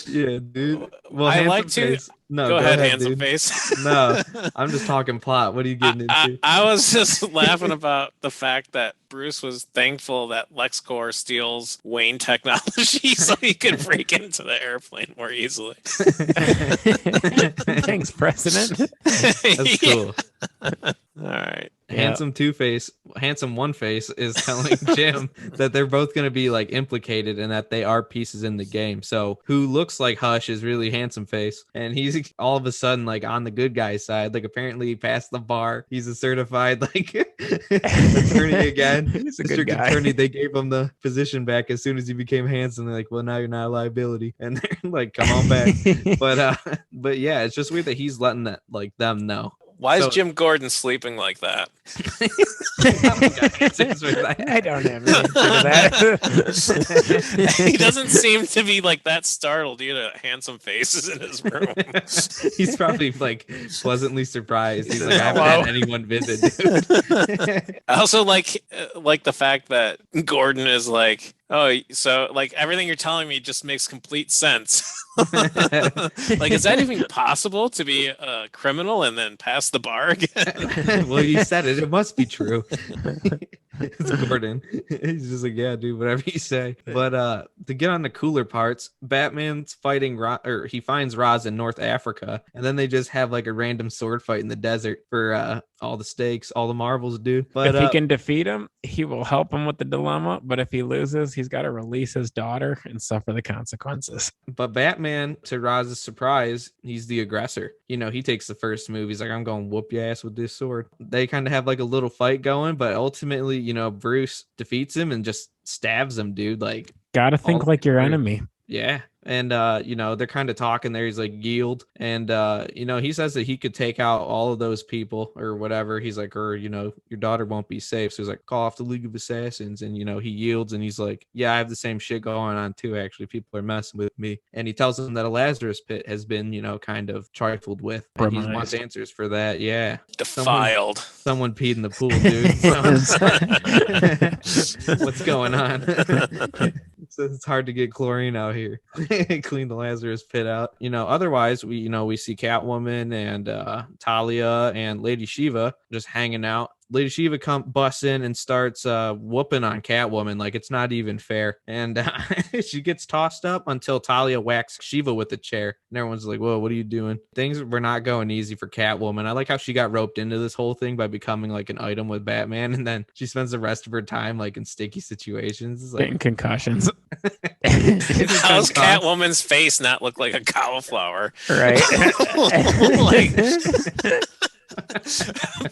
Yeah, dude. Well, I like to... Face. No, go ahead, Handsome dude. Face. No, I'm just talking plot. What are you getting into? I was just laughing about the fact that Bruce was thankful that LexCorp steals Wayne technology so he could break into the airplane more easily. Thanks, President. That's cool. All right. Handsome Two-Face handsome one face is telling Jim that they're both going to be like implicated and that they are pieces in the game. So who looks like Hush is really handsome face, and he's all of a sudden like on the good guy side. Like apparently he passed the bar. He's a certified like attorney again. He's a good District guy. attorney. They gave him the position back as soon as he became handsome. They're like, well, now you're not a liability, and they're like, come on back. But yeah, it's just weird that he's letting that like them know. Why is Jim Gordon sleeping like that? I don't have an answer to that. He doesn't seem to be like that startled either. Handsome faces in his room. He's probably like pleasantly surprised. He's like, I haven't had anyone visit, dude. I also like the fact that Gordon is like, oh, so like everything you're telling me just makes complete sense. Like, is that even possible to be a criminal and then pass the bar again? Well, you said it. It must be true. It's Gordon. He's just like, yeah, dude, whatever you say. But to get on the cooler parts, Batman's fighting he finds Roz in North Africa, and then they just have like a random sword fight in the desert for all the stakes, all the marbles, dude. But if he can defeat him, he will help him with the dilemma. But if he loses, he's got to release his daughter and suffer the consequences. But Batman, to Roz's surprise, he's the aggressor. You know, he takes the first move. He's like, I'm going to whoop your ass with this sword. They kind of have like a little fight going, but ultimately, you know, Bruce defeats him and just stabs him, dude. Like, gotta think like your enemy. Yeah. And, you know, they're kind of talking there. He's like, yield. And, you know, he says that he could take out all of those people or whatever. He's like, or, you know, your daughter won't be safe. So he's like, call off the League of Assassins. And, you know, he yields and he's like, yeah, I have the same shit going on too. Actually, people are messing with me. And he tells them that a Lazarus pit has been, you know, kind of trifled with. And he wants answers for that. Yeah. Defiled. Someone peed in the pool, dude. What's going on? It's hard to get chlorine out here. Clean the Lazarus pit out. You know, otherwise we see Catwoman and Talia and Lady Shiva just hanging out. Lady Shiva busts in and starts whooping on Catwoman like it's not even fair. And she gets tossed up until Talia whacks Shiva with a chair. And everyone's like, whoa, what are you doing? Things were not going easy for Catwoman. I like how she got roped into this whole thing by becoming like an item with Batman. And then she spends the rest of her time like in sticky situations. It's like, getting concussions. How's Catwoman's face not look like a cauliflower? Right. Like,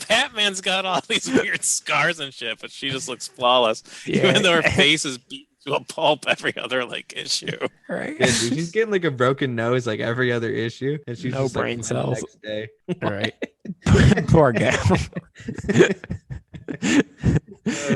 Batman's got all these weird scars and shit, but she just looks flawless, even though her face is beaten to a pulp every other like issue. Right. Yeah, dude, she's getting like a broken nose like every other issue, and she's no just brain like, cells. Next day. Right. Poor gal.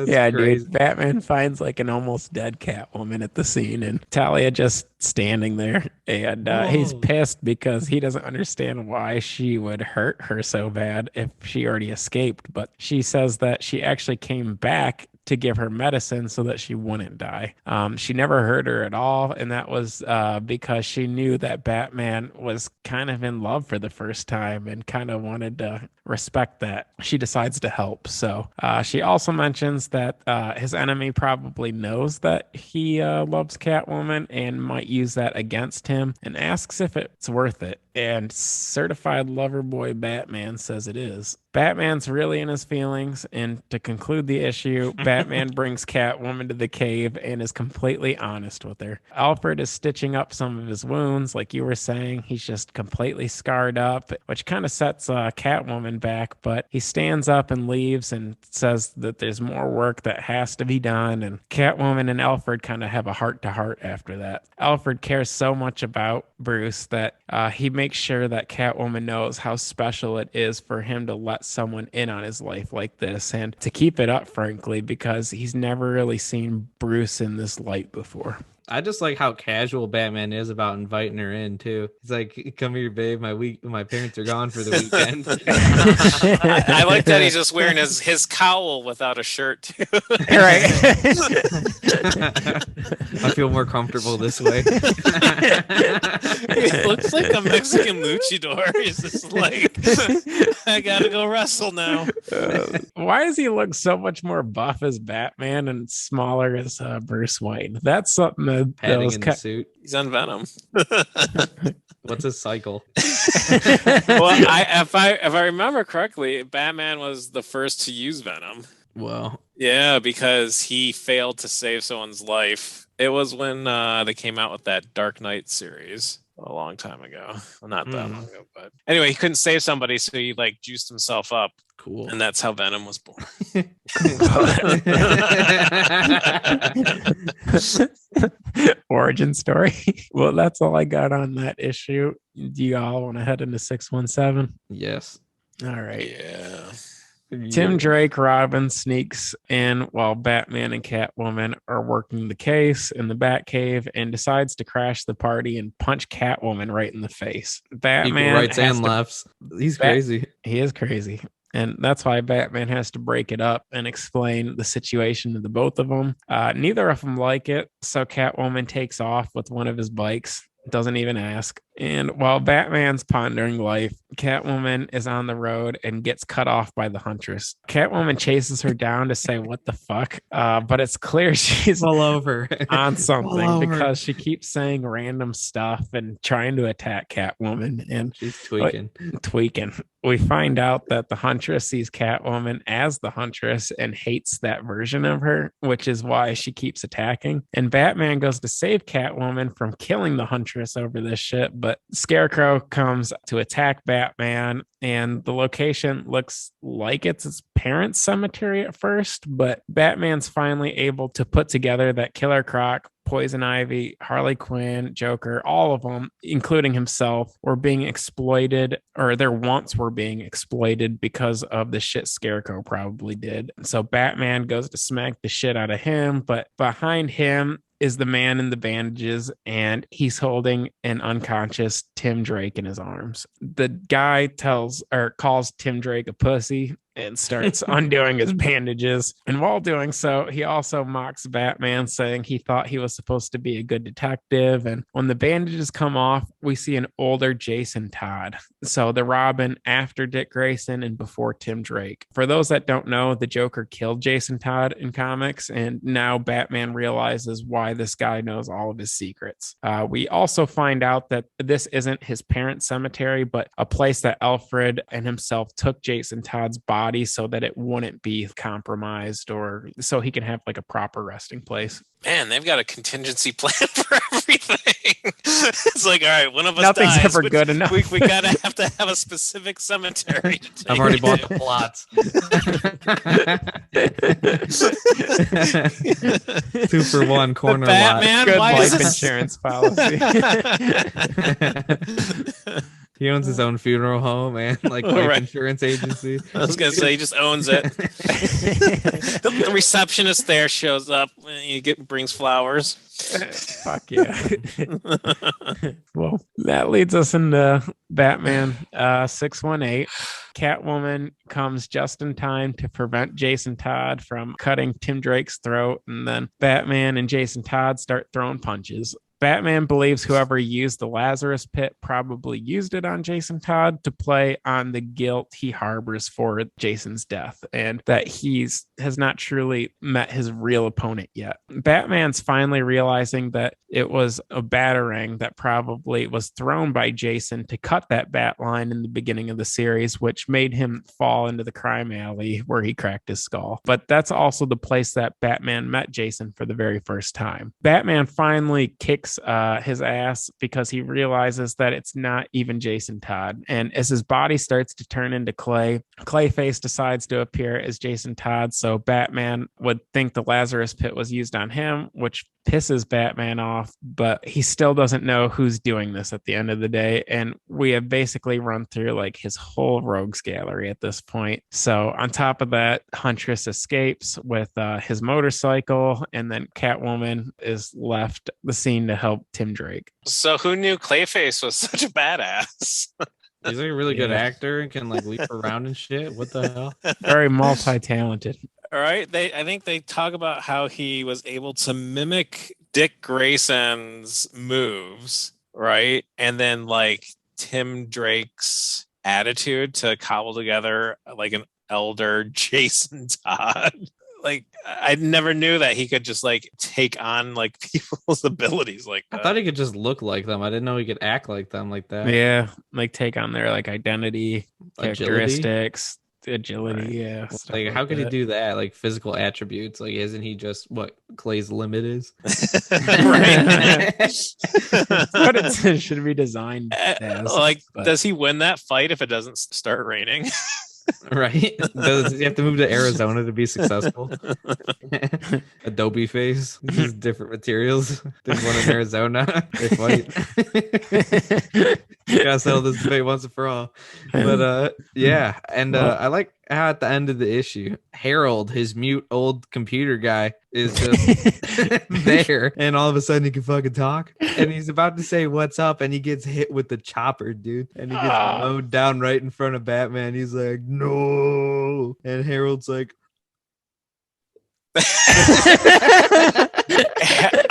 Yeah, crazy. dude. Batman finds like an almost dead Catwoman at the scene, and Talia just standing there. And he's pissed because he doesn't understand why she would hurt her so bad if she already escaped. But she says that she actually came back to give her medicine so that she wouldn't die. She never hurt her at all, and that was because she knew that Batman was kind of in love for the first time and kind of wanted to respect that. She decides to help. So she also mentions that his enemy probably knows that he loves Catwoman and might use that against him, and asks if it's worth it. And certified lover boy Batman says it is. Batman's really in his feelings, and to conclude the issue, Batman brings Catwoman to the cave and is completely honest with her. Alfred is stitching up some of his wounds, like you were saying. He's just completely scarred up, which kind of sets Catwoman back, but he stands up and leaves and says that there's more work that has to be done, and Catwoman and Alfred kind of have a heart-to-heart after that. Alfred cares so much about Bruce that he makes sure that Catwoman knows how special it is for him to let someone in on his life like this, and to keep it up, frankly, because he's never really seen Bruce in this light before. I just like how casual Batman is about inviting her in too. He's like, "Come here, babe. My parents are gone for the weekend." I like that he's just wearing his cowl without a shirt too. Right. I feel more comfortable this way. He looks like a Mexican luchador. He's just like, I gotta go wrestle now. Why does he look so much more buff as Batman and smaller as Bruce Wayne? That's something that Padding in the suit. He's on Venom. What's his cycle? Well, if I remember correctly, Batman was the first to use Venom. Well, Yeah, because he failed to save someone's life. It was when they came out with that Dark Knight series a long time ago. Well, not that long ago, but anyway, he couldn't save somebody, so he like juiced himself up, cool. and that's how Venom was born. Origin story. Well, that's all I got on that issue. Do you all want to head into 617? Yes. All right. Yeah. Tim Drake Robin sneaks in while Batman and Catwoman are working the case in the Batcave and decides to crash the party and punch Catwoman right in the face. Batman Equal rights has and to- lefts. He's crazy. He is crazy. And that's why Batman has to break it up and explain the situation to the both of them. Neither of them like it. So Catwoman takes off with one of his bikes, doesn't even ask. And while Batman's pondering life, Catwoman is on the road and gets cut off by the Huntress. Catwoman chases her down to say, "What the fuck?" But it's clear she's all over on something because she keeps saying random stuff and trying to attack Catwoman. And she's tweaking. We find out that the Huntress sees Catwoman as the Huntress and hates that version of her, which is why she keeps attacking. And Batman goes to save Catwoman from killing the Huntress over this shit, but Scarecrow comes to attack Batman, and the location looks like it's his parents' cemetery at first, but Batman's finally able to put together that Killer Croc, Poison Ivy, Harley Quinn, Joker, all of them, including himself, were being exploited, or their wants were being exploited because of the shit Scarecrow probably did. So Batman goes to smack the shit out of him, but behind him is the man in the bandages, and he's holding an unconscious Tim Drake in his arms. The guy calls Tim Drake a pussy and starts undoing his bandages. And while doing so, he also mocks Batman, saying he thought he was supposed to be a good detective. And when the bandages come off, we see an older Jason Todd. So the Robin after Dick Grayson and before Tim Drake. For those that don't know, the Joker killed Jason Todd in comics, and now Batman realizes why this guy knows all of his secrets. We also find out that this isn't his parents' cemetery, but a place that Alfred and himself took Jason Todd's body so that it wouldn't be compromised, or so he can have like a proper resting place. Man, they've got a contingency plan for everything. It's like, all right, one of us Nothing's dies, ever good enough. We gotta have to have a specific cemetery. I've already bought the plots. 2-for-1 corner Batman, lot. Good why life is this... insurance policy. He owns his own funeral home and like life insurance agency. I was gonna say he just owns it. The receptionist there shows up. Brings flowers. Fuck yeah. Well, that leads us into Batman 618. Catwoman comes just in time to prevent Jason Todd from cutting Tim Drake's throat, and then Batman and Jason Todd start throwing punches. Batman believes whoever used the Lazarus Pit probably used it on Jason Todd to play on the guilt he harbors for Jason's death, and that has not truly met his real opponent yet. Batman's finally realizing that it was a batarang that probably was thrown by Jason to cut that bat line in the beginning of the series, which made him fall into the crime alley where he cracked his skull. But that's also the place that Batman met Jason for the very first time. Batman finally kicks his ass because he realizes that it's not even Jason Todd. And as his body starts to turn into clay, Clayface decides to appear as Jason Todd. So Batman would think the Lazarus Pit was used on him, which pisses Batman off, but he still doesn't know who's doing this at the end of the day. And we have basically run through like his whole rogues gallery at this point. So on top of that, Huntress escapes with his motorcycle, and then Catwoman is left the scene to help Tim Drake. So who knew Clayface was such a badass? He's like a really good actor and can like leap around and shit. What the hell? Very multi-talented. All right. I think they talk about how he was able to mimic Dick Grayson's moves, right? And then like Tim Drake's attitude to cobble together like an elder Jason Todd. Like I never knew that he could just like take on like people's abilities like that. I thought he could just look like them. I didn't know he could act like them like that. Yeah, like take on their like identity, Agility? characteristics. agility. Yeah. Like, how could he do that? Like physical attributes. Like, isn't he just what Clay's limit is? Right. But it should be designed as. Like, but- does he win that fight if it doesn't start raining? Right? Does he have to move to Arizona to be successful? Adobe face. This is different materials. There's one in Arizona. They're white. Gotta settle this debate once and for all. But yeah, and I like how at the end of the issue, Harold, his mute old computer guy, is just there, and all of a sudden he can fucking talk, and he's about to say what's up, and he gets hit with the chopper, dude, and he gets mowed down right in front of Batman. He's like, no, and Harold's like,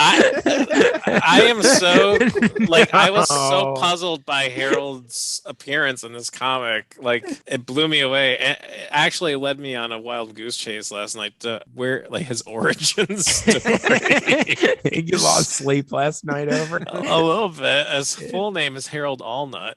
I am so like I was so puzzled by Harold's appearance in this comic. Like it blew me away. It actually led me on a wild goose chase last night to where like his origin story. You lost sleep last night over A little bit. His full name is Harold Allnut.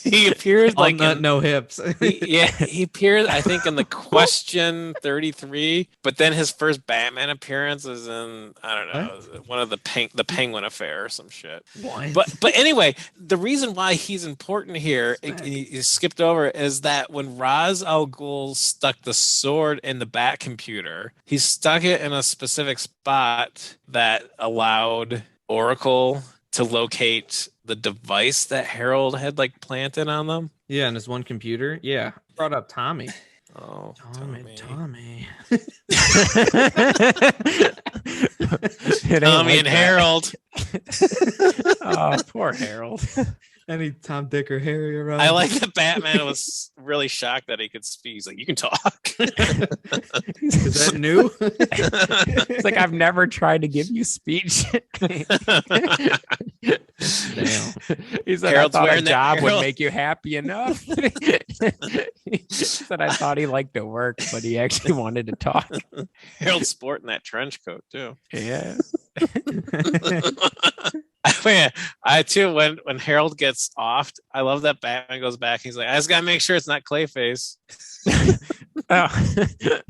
He appeared like nut, no hips. he appeared I think in the Question 33, but then his first Batman appearance is in I don't know one of the Penguin Affair or some shit. What? But anyway, the reason why he's important here, he skipped over, is that when Ra's al Ghul stuck the sword in the Bat computer, he stuck it in a specific spot that allowed Oracle to locate the device that Harold had like planted on them. Yeah, and his one computer. Yeah, brought up Tommy. Oh, Tommy. Tommy like and Harold. Oh, poor Harold. Any Tom, Dick, or Harry around? I like that Batman was really shocked that he could speak. He's like, you can talk. Is that new? It's like, I've never tried to give you speech. Damn. He said, Harold's I thought a wearing that job would Harold- make you happy enough. He said, I thought he liked to work, but he actually wanted to talk. Harold's sporting that trench coat too. Yeah. I too, when Harold gets offed, I love that Batman goes back. He's like, I just gotta make sure it's not Clayface. Oh,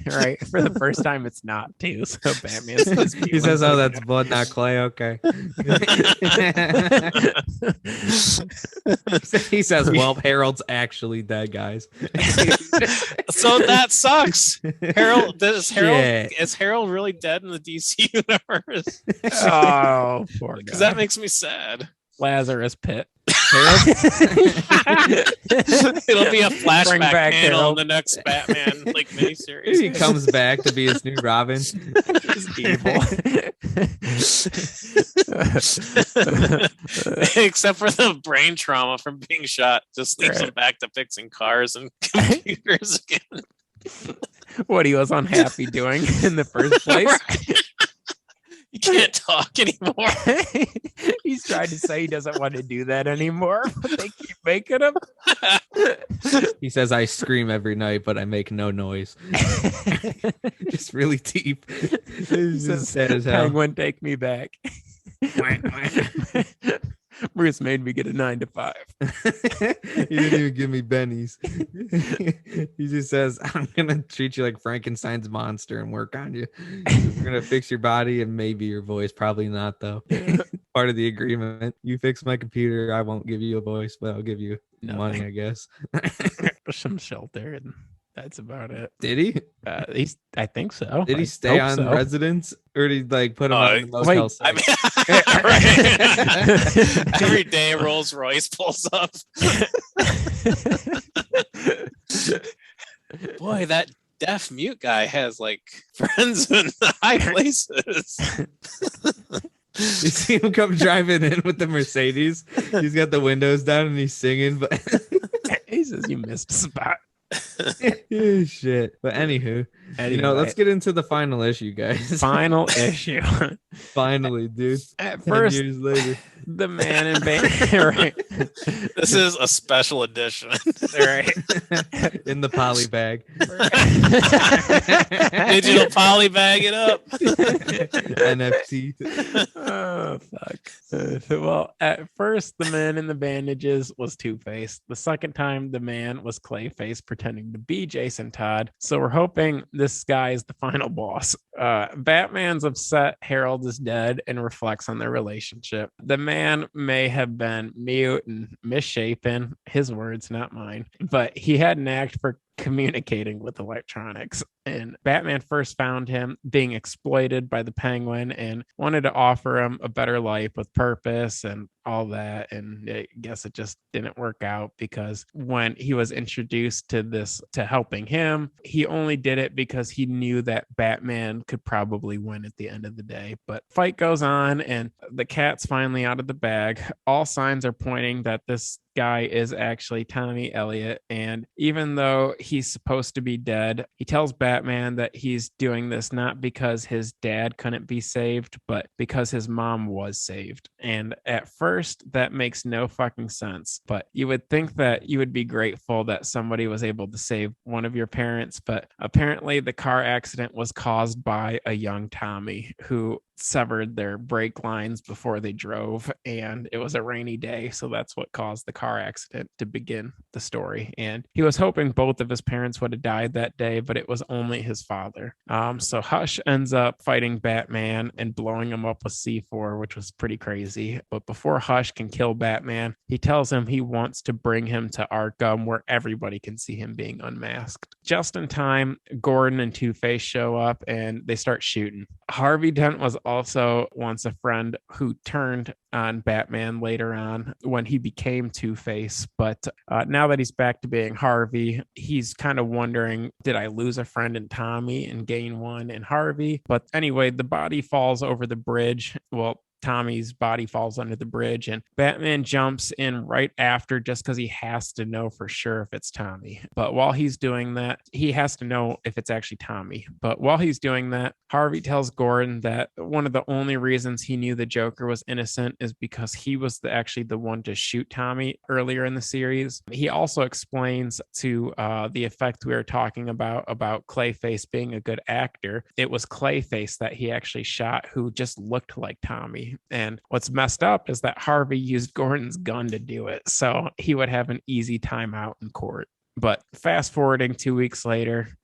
right. For the first time, it's not too. So Batman says, He says, "Oh, that's blood, not clay." Okay. He says, "Well, Harold's actually dead, guys." So that sucks. Harold is Shit. Harold really dead in the DC universe? oh, poor Because guy. that makes me sad. Lazarus Pit. It'll be a Bring flashback back panel Harold. in the next Batman like miniseries. He comes back to be his new Robin. He's evil. Except for the brain trauma from being shot, just leaves him back to fixing cars and computers again. What he was unhappy doing in the first place. He can't talk anymore. He's trying to say he doesn't want to do that anymore, but they keep making him. He says, "I scream every night, but I make no noise." Just really deep. It's just sad as hell. Penguin, take me back. Bruce made me get a 9 to 5. He didn't even give me bennies. He just says, "I'm gonna treat you like Frankenstein's monster and work on you. We're gonna fix your body and maybe your voice. Probably not, though. Part of the agreement. You fix my computer, I won't give you a voice, but I'll give you money, I guess." Some shelter, and that's about it. Did he? I think so. Did he I stay hope on so. residence, or did he like put him on the motel wait, site? Right. Every day Rolls Royce pulls up. Boy, that deaf mute guy has like friends in the high places. You see him come driving in with the Mercedes. He's got the windows down and he's singing, but He says you missed a spot. shit. But anywho, Anyway, let's get into the final issue, guys. Final issue. Finally, dude. At 10 first, years later. the man in right. This is a special edition. Right. In the poly bag. Digital poly bag it up. NFT. Oh, fuck. Well, at first, the man in the bandages was Two-Face. The second time, the man was Clayface pretending to be Jason Todd. So we're hoping this guy is the final boss. Batman's upset Harold is dead and reflects on their relationship. The man may have been mute and misshapen, his words, not mine, but he had an act for communicating with electronics. And Batman first found him being exploited by the Penguin and wanted to offer him a better life with purpose and all that. And I guess it just didn't work out, because when he was introduced to helping him, he only did it because he knew that Batman could probably win at the end of the day. But fight goes on and the cat's finally out of the bag. All signs are pointing that this guy is actually Tommy Elliot, and even though he's supposed to be dead, he tells Batman that he's doing this not because his dad couldn't be saved, but because his mom was saved. And at first that makes no fucking sense, but you would think that you would be grateful that somebody was able to save one of your parents. But apparently the car accident was caused by a young Tommy who severed their brake lines before they drove, and it was a rainy day, so that's what caused the car accident to begin the story. And he was hoping both of his parents would have died that day, but it was only his father. So Hush ends up fighting Batman and blowing him up with C4, which was pretty crazy. But before Hush can kill Batman, he tells him he wants to bring him to Arkham where everybody can see him being unmasked. Just in time, Gordon and Two-Face show up and they start shooting. Harvey Dent was also once a friend who turned on Batman later on when he became Two-Face. But now that he's back to being Harvey, he's kind of wondering, did I lose a friend in Tommy and gain one in Harvey? But anyway, the body falls over the bridge. Well, Tommy's body falls under the bridge, and Batman jumps in right after just because he has to know for sure if it's Tommy. But while he's doing that, he has to know if it's actually Tommy. But while he's doing that, Harvey tells Gordon that one of the only reasons he knew the Joker was innocent is because he was actually the one to shoot Tommy earlier in the series. He also explains to the effect we were talking about Clayface being a good actor. It was Clayface that he actually shot, who just looked like Tommy. And what's messed up is that Harvey used Gordon's gun to do it, so he would have an easy time out in court. But fast forwarding 2 weeks later,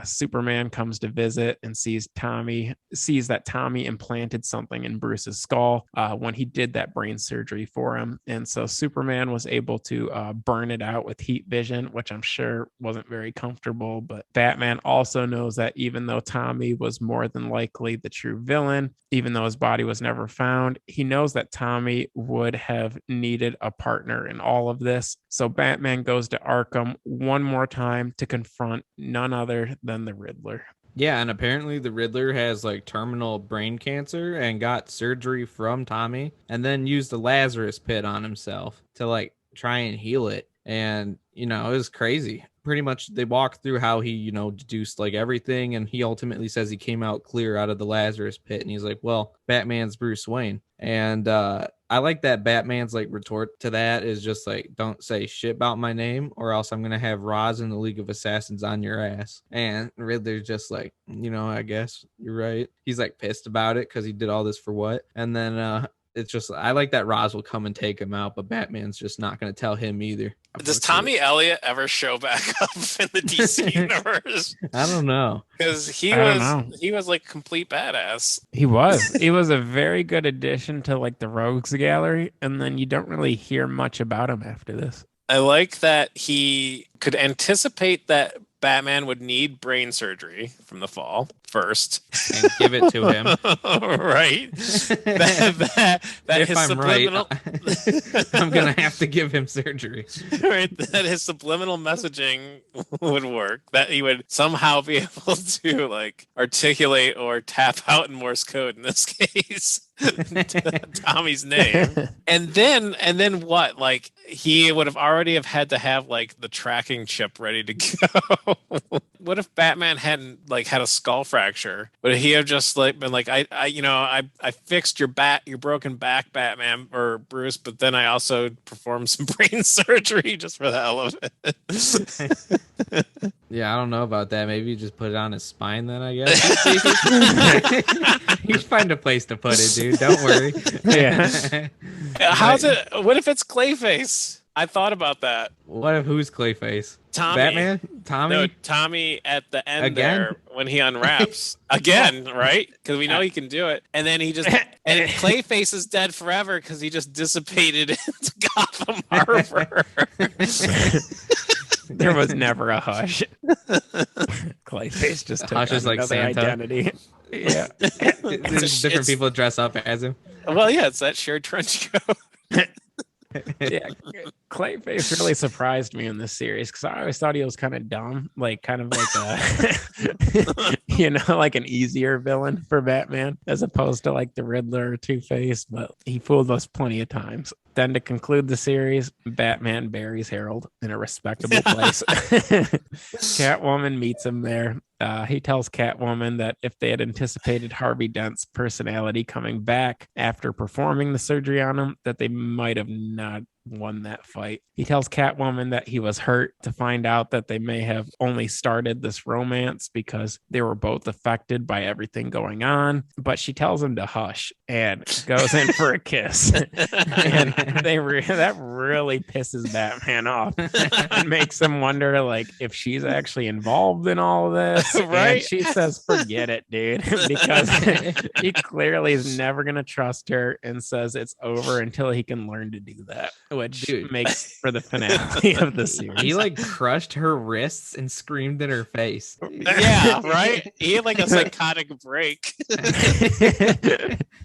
Superman comes to visit and sees that Tommy implanted something in Bruce's skull when he did that brain surgery for him. And so Superman was able to burn it out with heat vision, which I'm sure wasn't very comfortable. But Batman also knows that even though Tommy was more than likely the true villain, even though his body was never found, he knows that Tommy would have needed a partner in all of this. So Batman goes to Arkham one more time to confront none other than the Riddler. Yeah, and apparently the Riddler has like terminal brain cancer and got surgery from Tommy and then used the Lazarus pit on himself to like try and heal it. And, it was crazy. Pretty much they walk through how he, deduced like everything, and he ultimately says he came out clear out of the Lazarus pit. And he's like, well, Batman's Bruce Wayne. And I like that Batman's like retort to that is just like, don't say shit about my name or else I'm going to have Roz and the League of Assassins on your ass. And Riddler's just like, I guess you're right. He's like pissed about it because he did all this for what? And then it's just, I like that Roz will come and take him out, but Batman's just not going to tell him either. Does Tommy Elliott ever show back up in the DC universe? I don't know. Because he was like complete badass. He was a very good addition to like the Rogues Gallery, and then you don't really hear much about him after this. I like that he could anticipate that Batman would need brain surgery from the fall first and give it to him. Right. that if his I'm subliminal... right, I'm going to have to give him surgery. Right. That his subliminal messaging would work. That he would somehow be able to like articulate or tap out in Morse code in this case. Tommy's name. And then what? Like he would have already have had to have like the tracking chip ready to go. What if Batman hadn't like had a skull fracture? Would he have just like been like, I fixed your broken back, Batman or Bruce, but then I also performed some brain surgery just for the hell of it. Yeah, I don't know about that. Maybe you just put it on his spine then, I guess. He's find a place to put it, dude. Don't worry. Yeah. How's it? What if it's Clayface? I thought about that. What if who's Clayface? Tommy. Batman? Tommy? No, Tommy at the end Again? there when he unwraps again, right? Because we know he can do it, and then he just and Clayface is dead forever because he just dissipated into Gotham Harbor. There was never a Hush. Clayface just took Hush is like Santa. identity. Yeah. There's different people dress up as him. Well, yeah, it's that shared trench coat. Yeah, Clayface really surprised me in this series because I always thought he was kind of dumb, like kind of like a, like an easier villain for Batman as opposed to like the Riddler or Two-Face, but he fooled us plenty of times. Then to conclude the series, Batman buries Harold in a respectable place. Catwoman meets him there. He tells Catwoman that if they had anticipated Harvey Dent's personality coming back after performing the surgery on him, that they might have not won that fight. He tells Catwoman that he was hurt to find out that they may have only started this romance because they were both affected by everything going on, but she tells him to hush and goes in for a kiss. And that really pisses Batman off and makes him wonder like if she's actually involved in all of this. Right? And she says, forget it, dude, because he clearly is never going to trust her and says it's over until he can learn to do that, which makes for the finale of the series. He like crushed her wrists and screamed in her face. Yeah, right? He had like a psychotic break.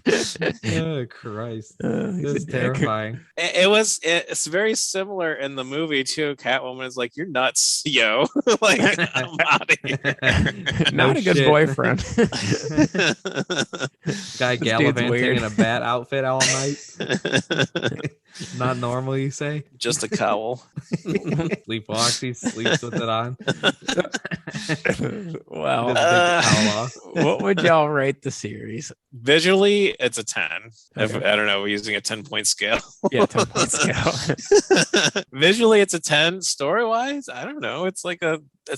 Oh, Christ. This is terrifying. It's very similar in the movie too. Catwoman is like, you're nuts, yo. Like, I'm out of here. Not a good boyfriend. Guy gallivanting in a bat outfit all night. Not normal, you say? Just a cowl. Sleepwalks, he sleeps with it on. Well, Off. what would y'all rate the series? Visually, it's a 10. Okay. I don't know, we're using a 10-point scale. Yeah, 10-point scale. Visually, it's a 10. Story-wise, I don't know. It's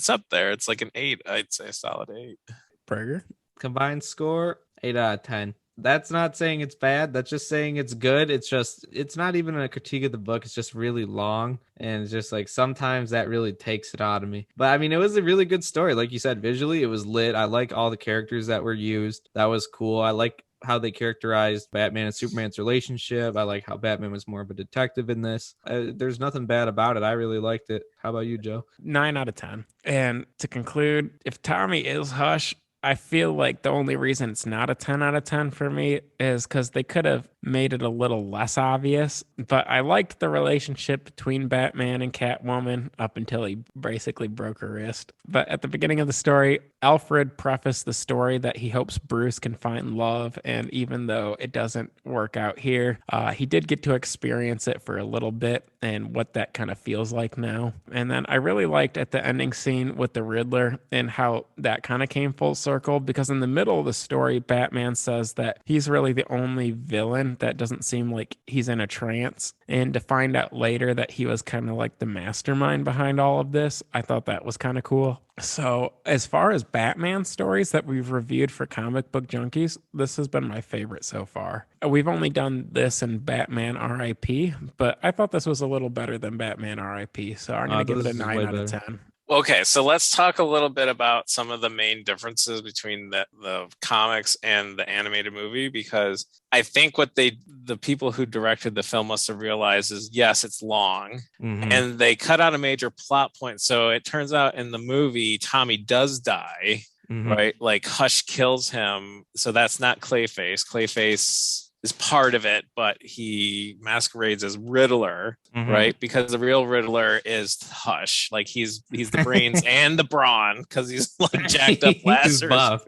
up there. It's like an 8. I'd say a solid 8. Burger? Combined score, 8 out of 10. That's not saying it's bad. That's just saying it's good. It's not even a critique of the book. It's just really long. And it's just like sometimes that really takes it out of me. But I mean, it was a really good story. Like you said, visually, it was lit. I like all the characters that were used. That was cool. I like how they characterized Batman and Superman's relationship. I like how Batman was more of a detective in this. There's nothing bad about it. I really liked it. How about you, Joe? 9 out of 10. And to conclude, if Tommy is Hush, I feel like the only reason it's not a 10 out of 10 for me is because they could have made it a little less obvious. But I liked the relationship between Batman and Catwoman up until he basically broke her wrist. But at the beginning of the story, Alfred prefaced the story that he hopes Bruce can find love. And even though it doesn't work out here, he did get to experience it for a little bit and what that kind of feels like now. And then I really liked at the ending scene with the Riddler and how that kind of came full circle, because in the middle of the story, Batman says that he's really the only villain that doesn't seem like he's in a trance. And to find out later that he was kind of like the mastermind behind all of this, I thought that was kind of cool. So as far as Batman stories that we've reviewed for Comic Book Junkies, this has been my favorite so far. We've only done this in Batman R.I.P., but I thought this was a little better than Batman R.I.P., so I'm going to give it a 9 out of 10. Okay, so let's talk a little bit about some of the main differences between the comics and the animated movie, because I think what the people who directed the film must have realized is, yes, it's long, and they cut out a major plot point. So it turns out in the movie, Tommy does die, right? Like Hush kills him. So that's not Clayface. Clayface is part of it, but he masquerades as Riddler, right? Because the real Riddler is Hush. Like he's the brains and the brawn because he's like jacked up Lazarus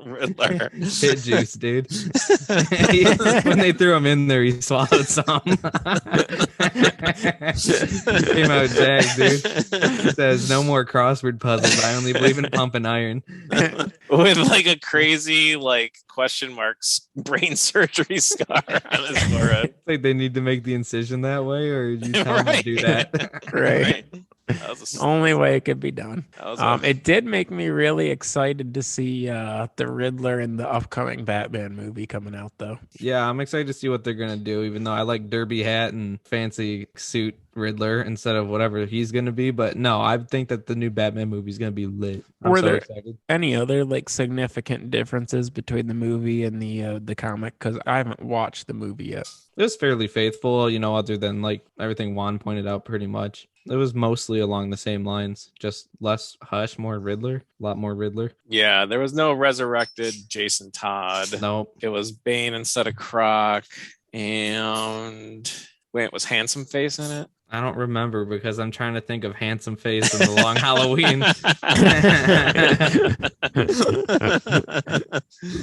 Riddler. Hit juice, dude. When they threw him in there, he swallowed some. Came out jacked, dude. He says, "No more crossword puzzles. I only believe in pumping iron." With like a crazy like question marks brain surgery scar on his forehead. Like they need to make the incision that way, or you tell them to do that. Right. That only way it could be done. It did make me really excited to see the Riddler in the upcoming Batman movie coming out, though. Yeah, I'm excited to see what they're gonna do. Even though I like derby hat and fancy suit Riddler instead of whatever he's gonna be, but no, I think that the new Batman movie is gonna be lit. Were there any other like significant differences between the movie and the comic? Because I haven't watched the movie yet. It was fairly faithful, other than like everything Juan pointed out pretty much. It was mostly along the same lines, just less Hush, more Riddler, a lot more Riddler. Yeah, there was no resurrected Jason Todd. Nope. It was Bane instead of Croc. And wait, was Handsome Face in it? I don't remember because I'm trying to think of Handsome Face in the Long Halloween.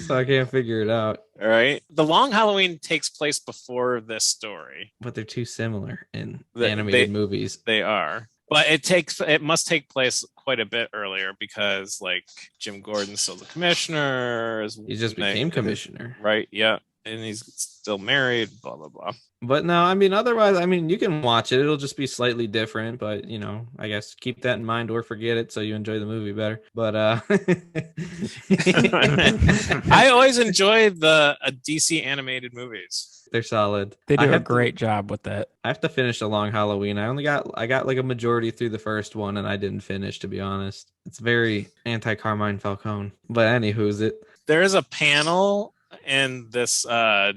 So I can't figure it out. All right. The Long Halloween takes place before this story. But they're too similar in animated movies. They are. But it must take place quite a bit earlier because like Jim Gordon's still the commissioner. He just became commissioner. Right. Yeah. And he's still married, blah, blah, blah. But no, otherwise, you can watch it. It'll just be slightly different, but, I guess keep that in mind or forget it so you enjoy the movie better. But I always enjoy the DC animated movies. They're solid. They do a great job with that. I have to finish A Long Halloween. I got like a majority through the first one, and I didn't finish, to be honest. It's very anti-Carmine Falcone. But anywho's it. There is a panel in this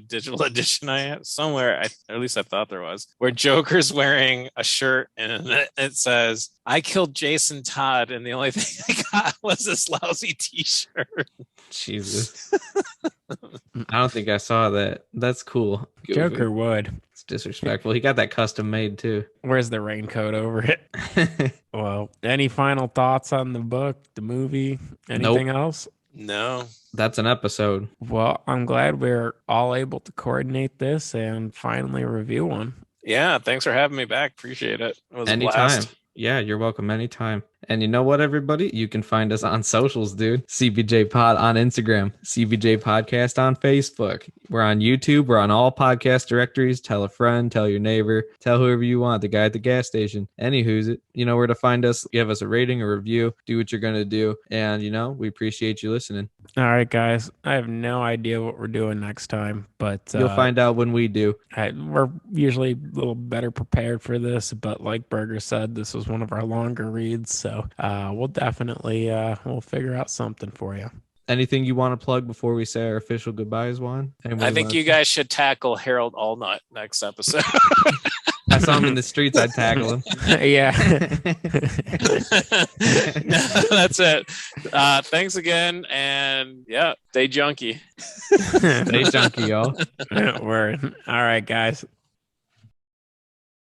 digital edition I have somewhere, or at least I thought there was, where Joker's wearing a shirt and it says, "I killed Jason Todd, and the only thing I got was this lousy t-shirt." Jesus. I don't think I saw that. That's cool. Joker would. It's disrespectful. He got that custom made too. Where's the raincoat over it? Well, any final thoughts on the book, the movie, anything else? No. That's an episode. Well, I'm glad we're all able to coordinate this and finally review one. Yeah, thanks for having me back. Appreciate it. It was anytime. A blast. Yeah, you're welcome anytime. And you know what, everybody? You can find us on socials, dude. CBJ Pod on Instagram, CBJ Podcast on Facebook. We're on YouTube. We're on all podcast directories. Tell a friend, tell your neighbor, tell whoever you want, the guy at the gas station. Anywho's it. You know where to find us. Give us a rating, a review, do what you're going to do. And, we appreciate you listening. All right, guys. I have no idea what we're doing next time, but you'll find out when we do. We're usually a little better prepared for this, but like Berger said, this was one of our longer reads, so we'll definitely we'll figure out something for you. Anything you want to plug before we say our official goodbyes, Juan? I think you guys should tackle Harold Allnut next episode. I saw him in the streets, I'd tackle him. Yeah. No, that's it. Thanks again, and stay junky. Stay junky, y'all. Word. All right, guys.